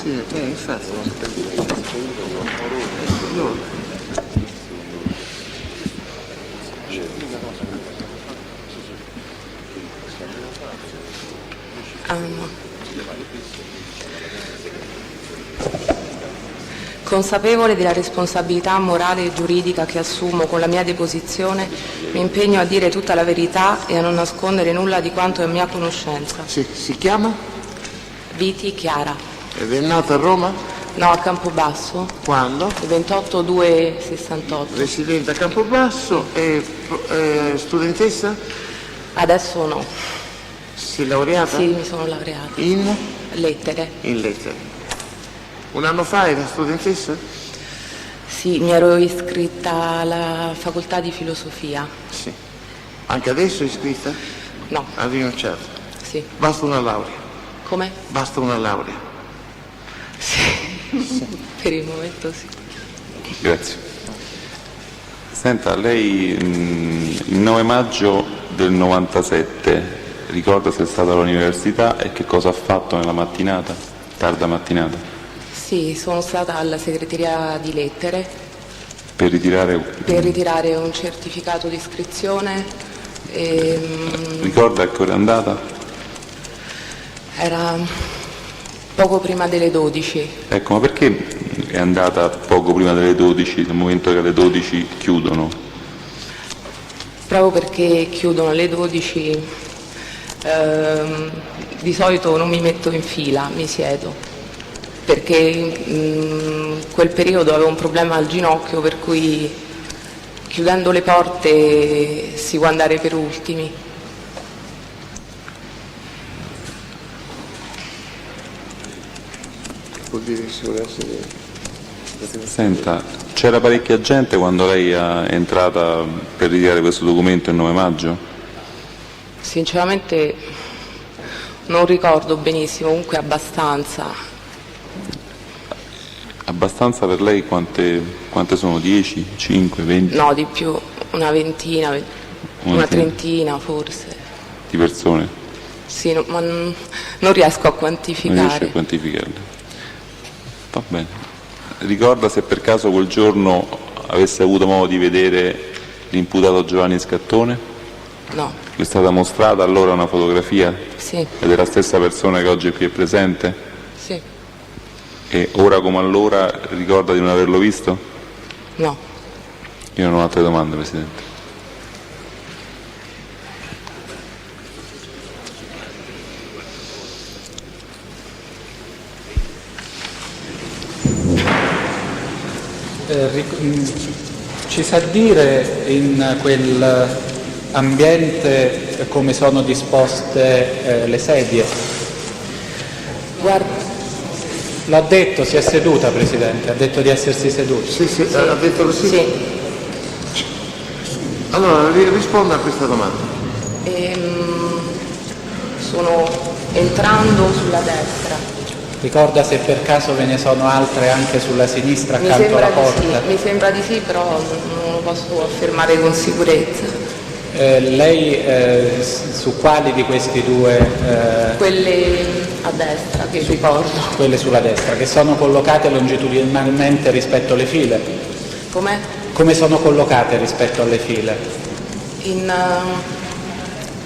[SPEAKER 5] Sì, infatti.
[SPEAKER 13] Consapevole della responsabilità morale e giuridica che assumo con la mia deposizione, mi impegno a dire tutta la verità e a non nascondere nulla di quanto è a mia conoscenza.
[SPEAKER 5] Si chiama?
[SPEAKER 13] Viti Chiara.
[SPEAKER 5] Ed è nata a Roma?
[SPEAKER 13] No, a Campobasso.
[SPEAKER 5] Quando?
[SPEAKER 13] Il 28/2/68.
[SPEAKER 5] Residente a Campobasso e studentessa?
[SPEAKER 13] Adesso no.
[SPEAKER 5] Si è laureata?
[SPEAKER 13] Sì, mi sono laureata.
[SPEAKER 5] In?
[SPEAKER 13] Lettere.
[SPEAKER 5] In lettere. Un anno fa era studentessa?
[SPEAKER 13] Sì, mi ero iscritta alla facoltà di filosofia.
[SPEAKER 5] Sì. Anche adesso è iscritta?
[SPEAKER 13] No.
[SPEAKER 5] Ha rinunciato?
[SPEAKER 13] Sì.
[SPEAKER 5] Basta una laurea?
[SPEAKER 13] Come?
[SPEAKER 5] Basta una laurea?
[SPEAKER 13] Sì. Per il momento sì.
[SPEAKER 4] Grazie. Senta, lei il 9 maggio del 97 ricorda se è stata all'università e che cosa ha fatto nella mattinata, tarda mattinata?
[SPEAKER 13] Sì, sono stata alla segreteria di lettere
[SPEAKER 4] Per ritirare...
[SPEAKER 13] un certificato di iscrizione.
[SPEAKER 4] Ricorda a che ora è andata?
[SPEAKER 13] Era poco prima delle 12.
[SPEAKER 4] Ecco, ma perché è andata poco prima delle 12, nel momento che alle 12 chiudono?
[SPEAKER 13] Proprio perché chiudono alle 12, di solito non mi metto in fila, mi siedo, perché in quel periodo avevo un problema al ginocchio, per cui chiudendo le porte si può andare per ultimi.
[SPEAKER 5] Vuol dire che si vuole essere...
[SPEAKER 4] Senta, c'era parecchia gente quando lei è entrata per ritirare questo documento il 9 maggio?
[SPEAKER 13] Sinceramente non ricordo benissimo, comunque abbastanza.
[SPEAKER 4] Abbastanza per lei quante sono? 10, 5, 20?
[SPEAKER 13] No, di più, una ventina, una trentina forse.
[SPEAKER 4] Di persone?
[SPEAKER 13] Sì, ma non riesco a quantificare.
[SPEAKER 4] Non riesce a quantificarle. Va bene. Ricorda se per caso quel giorno avesse avuto modo di vedere l'imputato Giovanni Scattone?
[SPEAKER 13] No.
[SPEAKER 4] Le è stata mostrata allora una fotografia?
[SPEAKER 13] Sì.
[SPEAKER 4] Ed è la stessa persona che oggi è qui presente?
[SPEAKER 13] Sì.
[SPEAKER 4] E ora come allora ricorda di non averlo visto?
[SPEAKER 13] No.
[SPEAKER 4] Io non ho altre domande, Presidente.
[SPEAKER 3] Ci sa dire in quell'ambiente come sono disposte le sedie?
[SPEAKER 13] Guarda,
[SPEAKER 3] l'ha detto, si è seduta, Presidente, ha detto di essersi seduta.
[SPEAKER 5] Sì, ha detto così?
[SPEAKER 13] Sì.
[SPEAKER 5] Allora, risponda a questa domanda.
[SPEAKER 13] Sto entrando sulla destra.
[SPEAKER 3] Ricorda se per caso ve ne sono altre anche sulla sinistra
[SPEAKER 13] Mi
[SPEAKER 3] accanto
[SPEAKER 13] sembra
[SPEAKER 3] alla
[SPEAKER 13] di
[SPEAKER 3] porta?
[SPEAKER 13] sì, mi sembra di sì, però non lo posso affermare con sicurezza.
[SPEAKER 3] Lei su quali di questi due?
[SPEAKER 13] Quelle a destra che ricordo.
[SPEAKER 3] Quelle sulla destra, che sono collocate longitudinalmente rispetto alle file.
[SPEAKER 13] Com'è?
[SPEAKER 3] Come sono collocate rispetto alle file?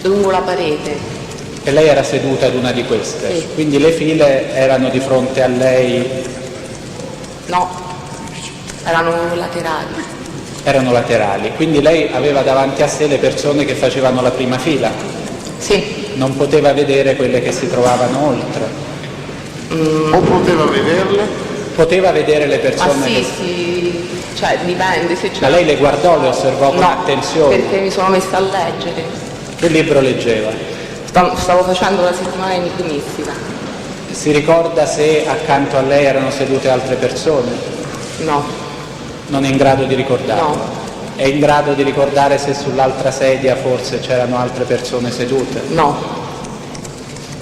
[SPEAKER 13] Lungo la parete.
[SPEAKER 3] E lei era seduta ad una di queste?
[SPEAKER 13] Sì.
[SPEAKER 3] Quindi le file erano di fronte a lei?
[SPEAKER 13] No, erano laterali.
[SPEAKER 3] Erano laterali, quindi lei aveva davanti a sé le persone che facevano la prima fila?
[SPEAKER 13] Sì.
[SPEAKER 3] Non poteva vedere quelle che si trovavano oltre?
[SPEAKER 5] O poteva vederle?
[SPEAKER 3] Poteva vedere le persone?
[SPEAKER 13] Ma sì, sì, cioè dipende se c'è.
[SPEAKER 3] Ma lei le guardò, le osservò con attenzione?
[SPEAKER 13] Perché mi sono messa a leggere.
[SPEAKER 3] Che libro leggeva?
[SPEAKER 13] Stavo facendo la settimana enigmistica.
[SPEAKER 3] Si ricorda se accanto a lei erano sedute altre persone?
[SPEAKER 13] No.
[SPEAKER 3] Non è in grado di ricordarlo?
[SPEAKER 13] No.
[SPEAKER 3] È in grado di ricordare se sull'altra sedia forse c'erano altre persone sedute?
[SPEAKER 13] No,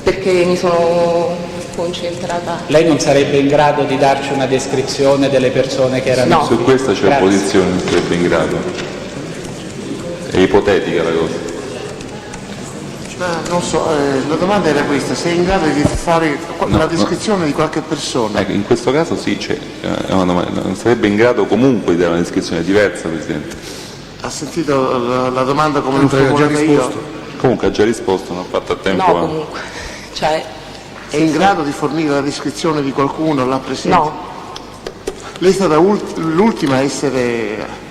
[SPEAKER 13] perché mi sono concentrata.
[SPEAKER 3] Lei non sarebbe in grado di darci una descrizione delle persone che erano?
[SPEAKER 13] No.
[SPEAKER 4] Su questa c'è
[SPEAKER 3] Grazie.
[SPEAKER 4] opposizione, non sarebbe in grado. È ipotetica la cosa.
[SPEAKER 5] Ma non so, la domanda era questa, sei in grado di fare la descrizione di qualche persona?
[SPEAKER 4] Ecco, in questo caso sì, è una domanda. Non sarebbe in grado comunque di dare una descrizione diversa, Presidente.
[SPEAKER 5] Ha sentito la domanda come l'ho formulata io?
[SPEAKER 4] Comunque ha già risposto, non ha fatto a tempo.
[SPEAKER 13] No, comunque. Cioè,
[SPEAKER 5] È in grado di fornire la descrizione di qualcuno là presente?
[SPEAKER 13] No.
[SPEAKER 5] Lei è stata l'ultima a essere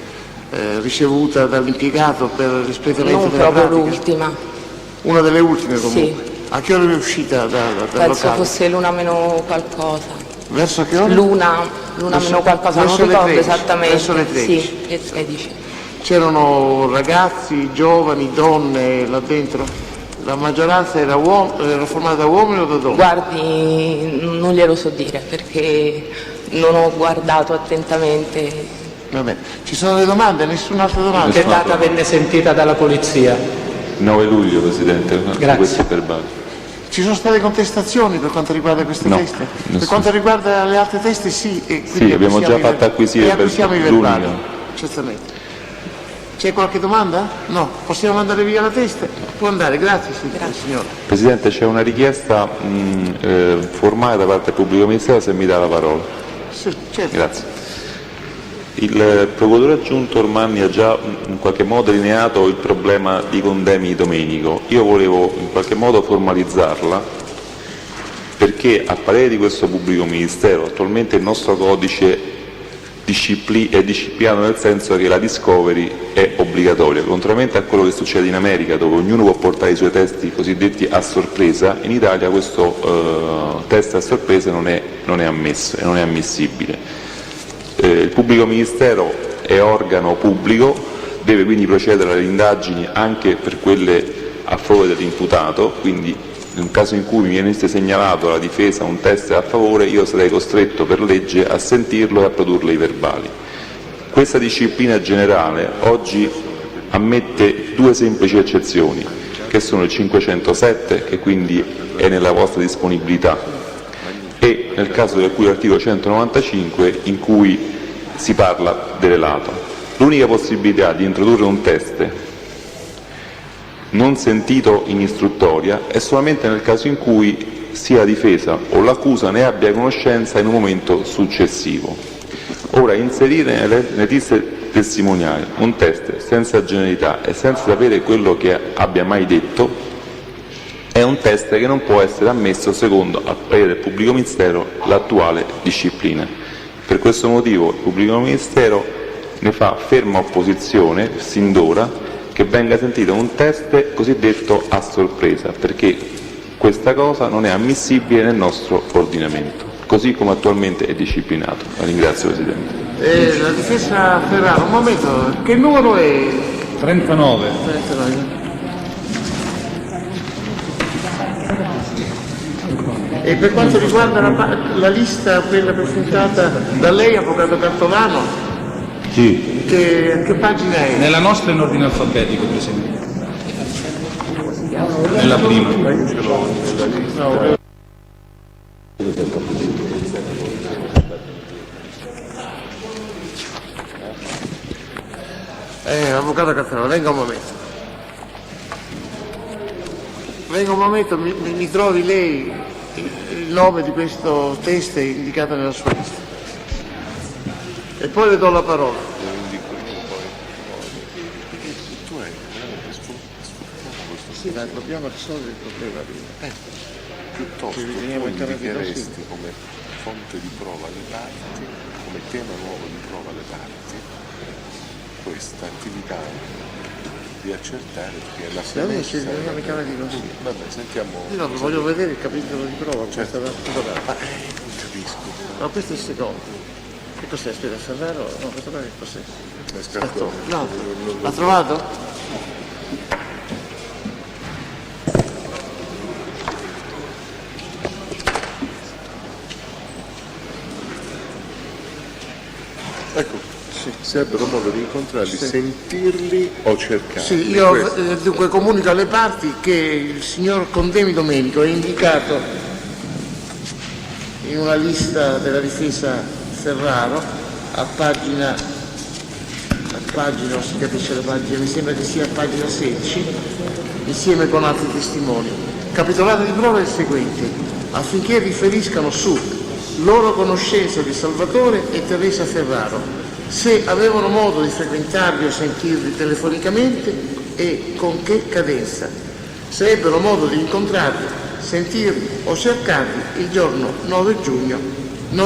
[SPEAKER 5] ricevuta dall'impiegato per l'espletamento
[SPEAKER 13] non
[SPEAKER 5] della
[SPEAKER 13] proprio
[SPEAKER 5] pratica?
[SPEAKER 13] l'ultima.
[SPEAKER 5] Una delle ultime comunque?
[SPEAKER 13] Sì.
[SPEAKER 5] A che ora è uscita dal
[SPEAKER 13] Penso
[SPEAKER 5] locale?
[SPEAKER 13] fosse l'una meno qualcosa.
[SPEAKER 5] Verso che ora?
[SPEAKER 13] L'una meno qualcosa, non
[SPEAKER 5] verso le
[SPEAKER 13] ricordo
[SPEAKER 5] 13,
[SPEAKER 13] esattamente.
[SPEAKER 5] verso le 13.
[SPEAKER 13] Sì, le 13.
[SPEAKER 5] C'erano ragazzi, giovani, donne là dentro? La maggioranza era formata da uomini o da donne?
[SPEAKER 13] Guardi, non glielo so dire perché non ho guardato attentamente.
[SPEAKER 5] Va bene. Ci sono le domande? Nessun'altra domanda?
[SPEAKER 3] Che data venne sentita dalla polizia?
[SPEAKER 4] 9 luglio, Presidente,
[SPEAKER 3] Grazie.
[SPEAKER 4] questo è verbale.
[SPEAKER 5] Ci sono state contestazioni per quanto riguarda queste
[SPEAKER 4] No,
[SPEAKER 5] teste? Per
[SPEAKER 4] nessuno.
[SPEAKER 5] quanto riguarda le altre teste sì. E quindi
[SPEAKER 4] Sì, abbiamo già fatto acquisire
[SPEAKER 5] e acquisiamo i
[SPEAKER 4] per
[SPEAKER 5] verbali.
[SPEAKER 4] l'unica.
[SPEAKER 5] Certamente. C'è qualche domanda? No? Possiamo mandare via la testa? Può andare, grazie signora.
[SPEAKER 4] Presidente, c'è una richiesta formale da parte del Pubblico Ministero, se mi dà la parola.
[SPEAKER 5] Sì, certo.
[SPEAKER 4] Grazie. Il procuratore aggiunto Ormanni ha già in qualche modo delineato il problema di Condemi Domenico. Io volevo in qualche modo formalizzarla perché a parere di questo pubblico ministero attualmente il nostro codice è disciplinato nel senso che la discovery è obbligatoria, contrariamente a quello che succede in America dove ognuno può portare i suoi testi cosiddetti a sorpresa. In Italia questo test a sorpresa non è ammesso e non è ammissibile. Il pubblico ministero è organo pubblico, deve quindi procedere alle indagini anche per quelle a favore dell'imputato, quindi nel caso in cui mi viene segnalato alla difesa un test a favore io sarei costretto per legge a sentirlo e a produrle i verbali. Questa disciplina generale oggi ammette due semplici eccezioni, che sono il 507, che quindi è nella vostra disponibilità, e nel caso di cui l'articolo 195 in cui si parla dell'elato. L'unica possibilità di introdurre un test non sentito in istruttoria è solamente nel caso in cui sia la difesa o l'accusa ne abbia conoscenza in un momento successivo. Ora, inserire nelle liste testimoniali un test senza generalità e senza sapere quello che abbia mai detto è un test che non può essere ammesso secondo, a parere del pubblico ministero, l'attuale disciplina. Per questo motivo il pubblico ministero ne fa ferma opposizione sin d'ora che venga sentito un test cosiddetto a sorpresa, perché questa cosa non è ammissibile nel nostro ordinamento, così come attualmente è disciplinato. La ringrazio, Presidente.
[SPEAKER 5] La difesa Ferraro, un momento, che numero è?
[SPEAKER 6] 39.
[SPEAKER 5] 39. E per quanto riguarda la lista, quella presentata da lei, Avvocato Cartolano,
[SPEAKER 6] Sì.
[SPEAKER 5] che pagina è?
[SPEAKER 6] Nella nostra in ordine alfabetico, Presidente.
[SPEAKER 8] della prima.
[SPEAKER 5] Avvocato Castellano, venga un momento. Venga un momento, mi trovi lei il nome di questo teste indicato nella sua lista. E poi le do la parola. Sì, ma dobbiamo risolvere il problema prima.
[SPEAKER 12] Piuttosto tu indicheresti come fonte di prova alle parti, come tema nuovo di prova alle parti, questa attività di accertare che la
[SPEAKER 5] premessa... mi chiama di così.
[SPEAKER 12] Vabbè, sentiamo...
[SPEAKER 5] Io no, voglio vedere il capitolo di prova, certo.
[SPEAKER 12] Non capisco.
[SPEAKER 5] No, questo è il secondo. Che cos'è? Aspetta, Ferraro? No, questo qua che cos'è?
[SPEAKER 12] Aspetta.
[SPEAKER 5] No, l'ha trovato?
[SPEAKER 12] Ecco, se ebbero modo di incontrarli, sentirli o cercarli.
[SPEAKER 5] Sì, io dunque comunico alle parti che il signor Condemi Domenico è indicato in una lista della difesa Ferraro a pagina, non si capisce la pagina, mi sembra che sia a pagina 16, insieme con altri testimoni. Capitolato di prova è il seguente: affinché riferiscano su loro conoscenza di Salvatore e Teresa Ferraro, se avevano modo di frequentarli o sentirli telefonicamente e con che cadenza, se ebbero modo di incontrarli, sentirli o cercarli il giorno 9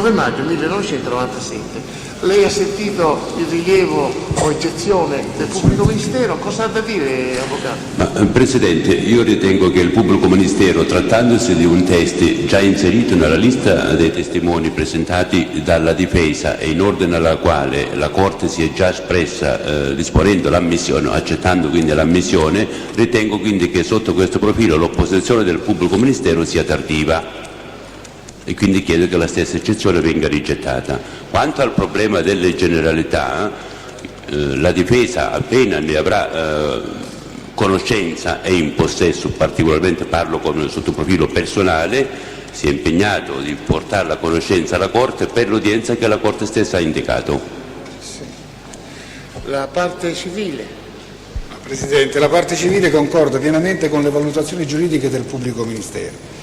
[SPEAKER 5] maggio 1997. Lei ha sentito il rilievo o eccezione del pubblico ministero, cosa ha da dire, avvocato?
[SPEAKER 14] Presidente, io ritengo che il pubblico ministero, trattandosi di un test già inserito nella lista dei testimoni presentati dalla difesa e in ordine alla quale la Corte si è già espressa disponendo l'ammissione, accettando quindi l'ammissione, ritengo quindi che sotto questo profilo l'opposizione del pubblico ministero sia tardiva e quindi chiedo che la stessa eccezione venga rigettata. Quanto al problema delle generalità, la difesa appena ne avrà conoscenza e in possesso, particolarmente parlo sotto profilo personale, si è impegnato di portarla a conoscenza alla Corte per l'udienza che la Corte stessa ha indicato.
[SPEAKER 5] Sì. La parte civile.
[SPEAKER 6] Presidente, la parte civile concorda pienamente con le valutazioni giuridiche del pubblico ministero.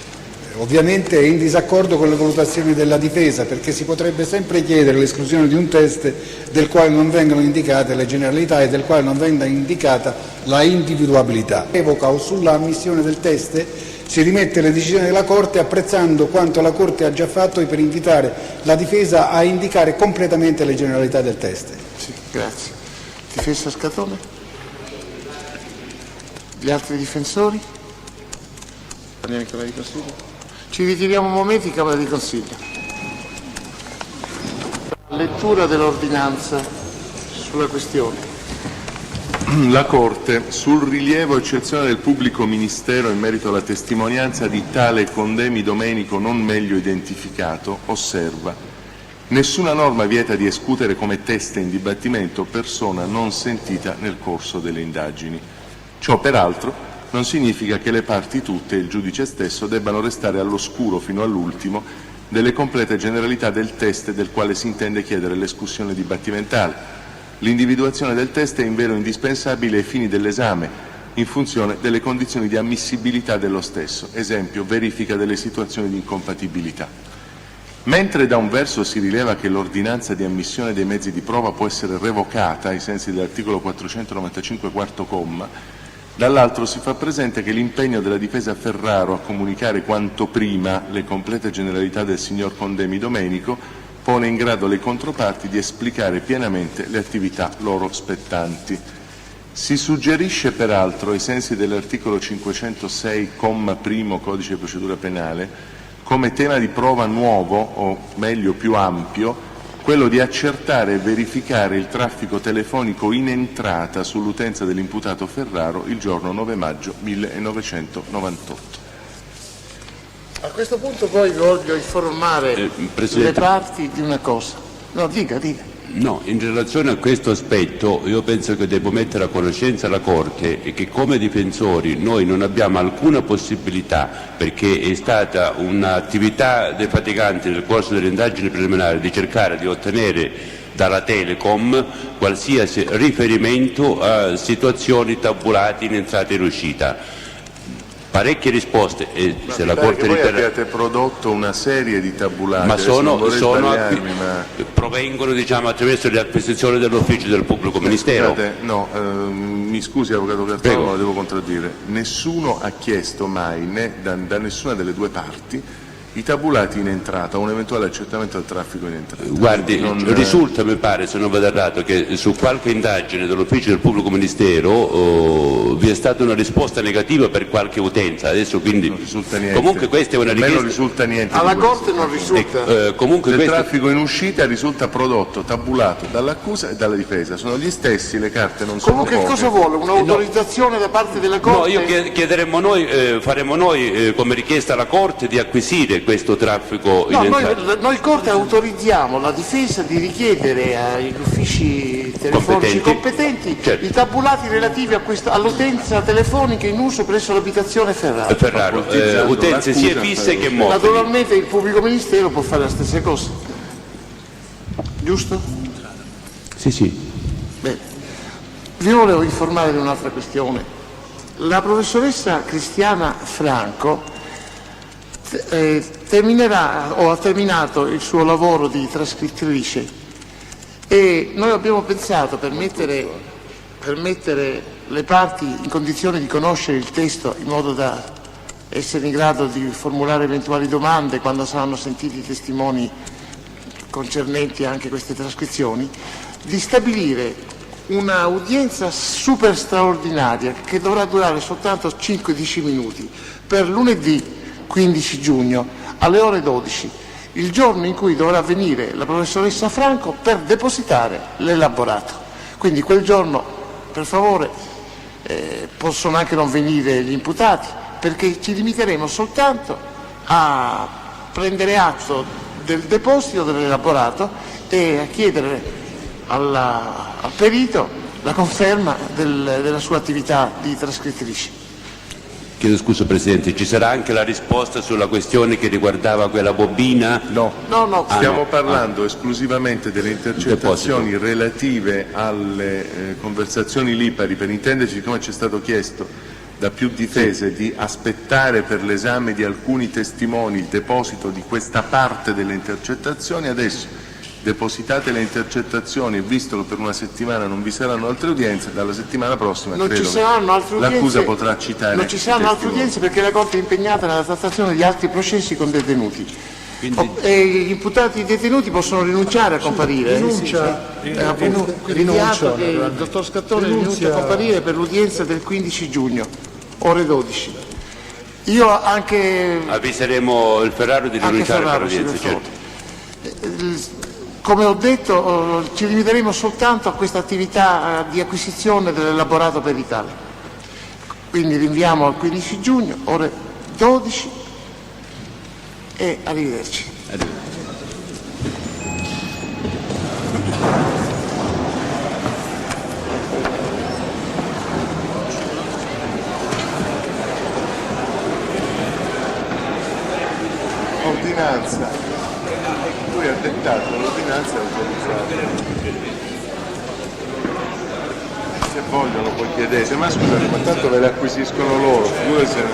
[SPEAKER 6] Ovviamente è in disaccordo con le valutazioni della difesa, perché si potrebbe sempre chiedere l'esclusione di un test del quale non vengono indicate le generalità e del quale non venga indicata la individuabilità. Evoca o sulla ammissione del test si rimette le decisioni della Corte, apprezzando quanto la Corte ha già fatto per invitare la difesa a indicare completamente le generalità del test.
[SPEAKER 5] Sì, grazie. Difesa Scatone? Gli altri difensori? Parliamo in Camera di Consiglio? Ci ritiriamo un momento in Camera di Consiglio. Lettura dell'ordinanza sulla questione.
[SPEAKER 12] La Corte, sul rilievo eccezione del pubblico ministero in merito alla testimonianza di tale Condemi Domenico non meglio identificato, osserva: nessuna norma vieta di escutere come teste in dibattimento persona non sentita nel corso delle indagini. Ciò peraltro non significa che le parti tutte e il giudice stesso debbano restare all'oscuro fino all'ultimo delle complete generalità del test del quale si intende chiedere l'escussione dibattimentale. L'individuazione del test è invero indispensabile ai fini dell'esame, in funzione delle condizioni di ammissibilità dello stesso, esempio verifica delle situazioni di incompatibilità. Mentre da un verso si rileva che l'ordinanza di ammissione dei mezzi di prova può essere revocata ai sensi dell'articolo 495 quarto comma, dall'altro si fa presente che l'impegno della difesa Ferraro a comunicare quanto prima le complete generalità del signor Condemi Domenico pone in grado le controparti di esplicare pienamente le attività loro spettanti. Si suggerisce peraltro, ai sensi dell'articolo 506 comma primo Codice di procedura penale, come tema di prova nuovo, o meglio più ampio, quello di accertare e verificare il traffico telefonico in entrata sull'utenza dell'imputato Ferraro il giorno 9 maggio 1998.
[SPEAKER 5] A questo punto poi voglio informare le parti di una cosa. No, dica.
[SPEAKER 14] No, in relazione a questo aspetto io penso che devo mettere a conoscenza la Corte e che come difensori noi non abbiamo alcuna possibilità, perché è stata un'attività defaticante nel corso delle indagini preliminari di cercare di ottenere dalla Telecom qualsiasi riferimento a situazioni tabulate in entrata e in uscita. Parecchie risposte e se la Corte
[SPEAKER 12] voi
[SPEAKER 14] riterrà...
[SPEAKER 12] abbiate prodotto una serie di tabulati,
[SPEAKER 14] Ma
[SPEAKER 12] ma...
[SPEAKER 14] provengono attraverso le acquisizioni dell'ufficio del pubblico ministero.
[SPEAKER 12] Scusate, no, mi scusi Avvocato Cartone, ma lo devo contraddire. Nessuno ha chiesto mai, né da nessuna delle due parti, i tabulati in entrata, un eventuale accertamento del traffico in entrata.
[SPEAKER 14] Guardi, risulta, mi pare, se non vado errato, che su qualche indagine dell'ufficio del pubblico ministero vi è stata una risposta negativa per qualche utenza. Adesso quindi
[SPEAKER 12] non risulta niente.
[SPEAKER 14] Comunque questa è una richiesta.
[SPEAKER 12] Non risulta niente.
[SPEAKER 5] Alla Corte non risulta.
[SPEAKER 14] Comunque
[SPEAKER 12] del
[SPEAKER 14] questo...
[SPEAKER 12] traffico in uscita risulta prodotto, tabulato dall'accusa e dalla difesa. Sono gli stessi, le carte non sono
[SPEAKER 5] Comunque
[SPEAKER 12] poche.
[SPEAKER 5] cosa vuole? Un'autorizzazione da parte della Corte?
[SPEAKER 14] No, io chiederemmo noi, faremo noi come richiesta alla Corte di acquisire questo traffico in entrata.
[SPEAKER 5] Noi Corte autorizziamo la difesa di richiedere agli uffici telefonici competenti
[SPEAKER 14] certo,
[SPEAKER 5] i tabulati relativi all'utenza telefonica in uso presso l'abitazione Ferraro.
[SPEAKER 14] Utenze sia fisse che mobili.
[SPEAKER 5] Naturalmente il pubblico ministero può fare la stessa cosa. Giusto?
[SPEAKER 14] Sì.
[SPEAKER 5] Bene. Vi volevo informare di un'altra questione. La professoressa Cristiana Franco terminerà o ha terminato il suo lavoro di trascrittrice e noi abbiamo pensato, per mettere le parti in condizione di conoscere il testo in modo da essere in grado di formulare eventuali domande quando saranno sentiti i testimoni concernenti anche queste trascrizioni, di stabilire un'udienza super straordinaria che dovrà durare soltanto 5-10 minuti per lunedì 15 giugno alle ore 12, il giorno in cui dovrà venire la professoressa Franco per depositare l'elaborato. Quindi quel giorno, per favore, possono anche non venire gli imputati, perché ci limiteremo soltanto a prendere atto del deposito dell'elaborato e a chiedere al perito la conferma della sua attività di trascrittrice.
[SPEAKER 14] Chiedo scusa Presidente, ci sarà anche la risposta sulla questione che riguardava quella bobina?
[SPEAKER 12] No. Stiamo parlando esclusivamente delle intercettazioni relative alle conversazioni Lipari, per intenderci, come ci è stato chiesto da più difese, di aspettare per l'esame di alcuni testimoni il deposito di questa parte delle intercettazioni. Adesso depositate le intercettazioni e visto che per una settimana non vi saranno altre udienze, dalla settimana prossima
[SPEAKER 5] non
[SPEAKER 12] credo
[SPEAKER 5] ci saranno altre udienze,
[SPEAKER 12] l'accusa potrà citare.
[SPEAKER 5] Non ci saranno altre udienze perché la Corte è impegnata nella trattazione di altri processi con detenuti. E gli imputati detenuti possono rinunciare a comparire.
[SPEAKER 6] Rinuncia.
[SPEAKER 5] Rinviato che il dottor Scattone rinuncia a comparire per l'udienza del 15 giugno, ore 12. Io anche...
[SPEAKER 14] Avviseremo il Ferraro di rinunciare per l'udienza, certo.
[SPEAKER 5] Come ho detto, ci limiteremo soltanto a questa attività di acquisizione dell'elaborato peritale. Quindi rinviamo al 15 giugno, ore 12 e arrivederci.
[SPEAKER 12] Ordinanza. Lui ha dettato l'ordinanza e autorizzato. Se vogliono poi chiedete, ma scusate, ma tanto ve le acquisiscono loro, figurati se...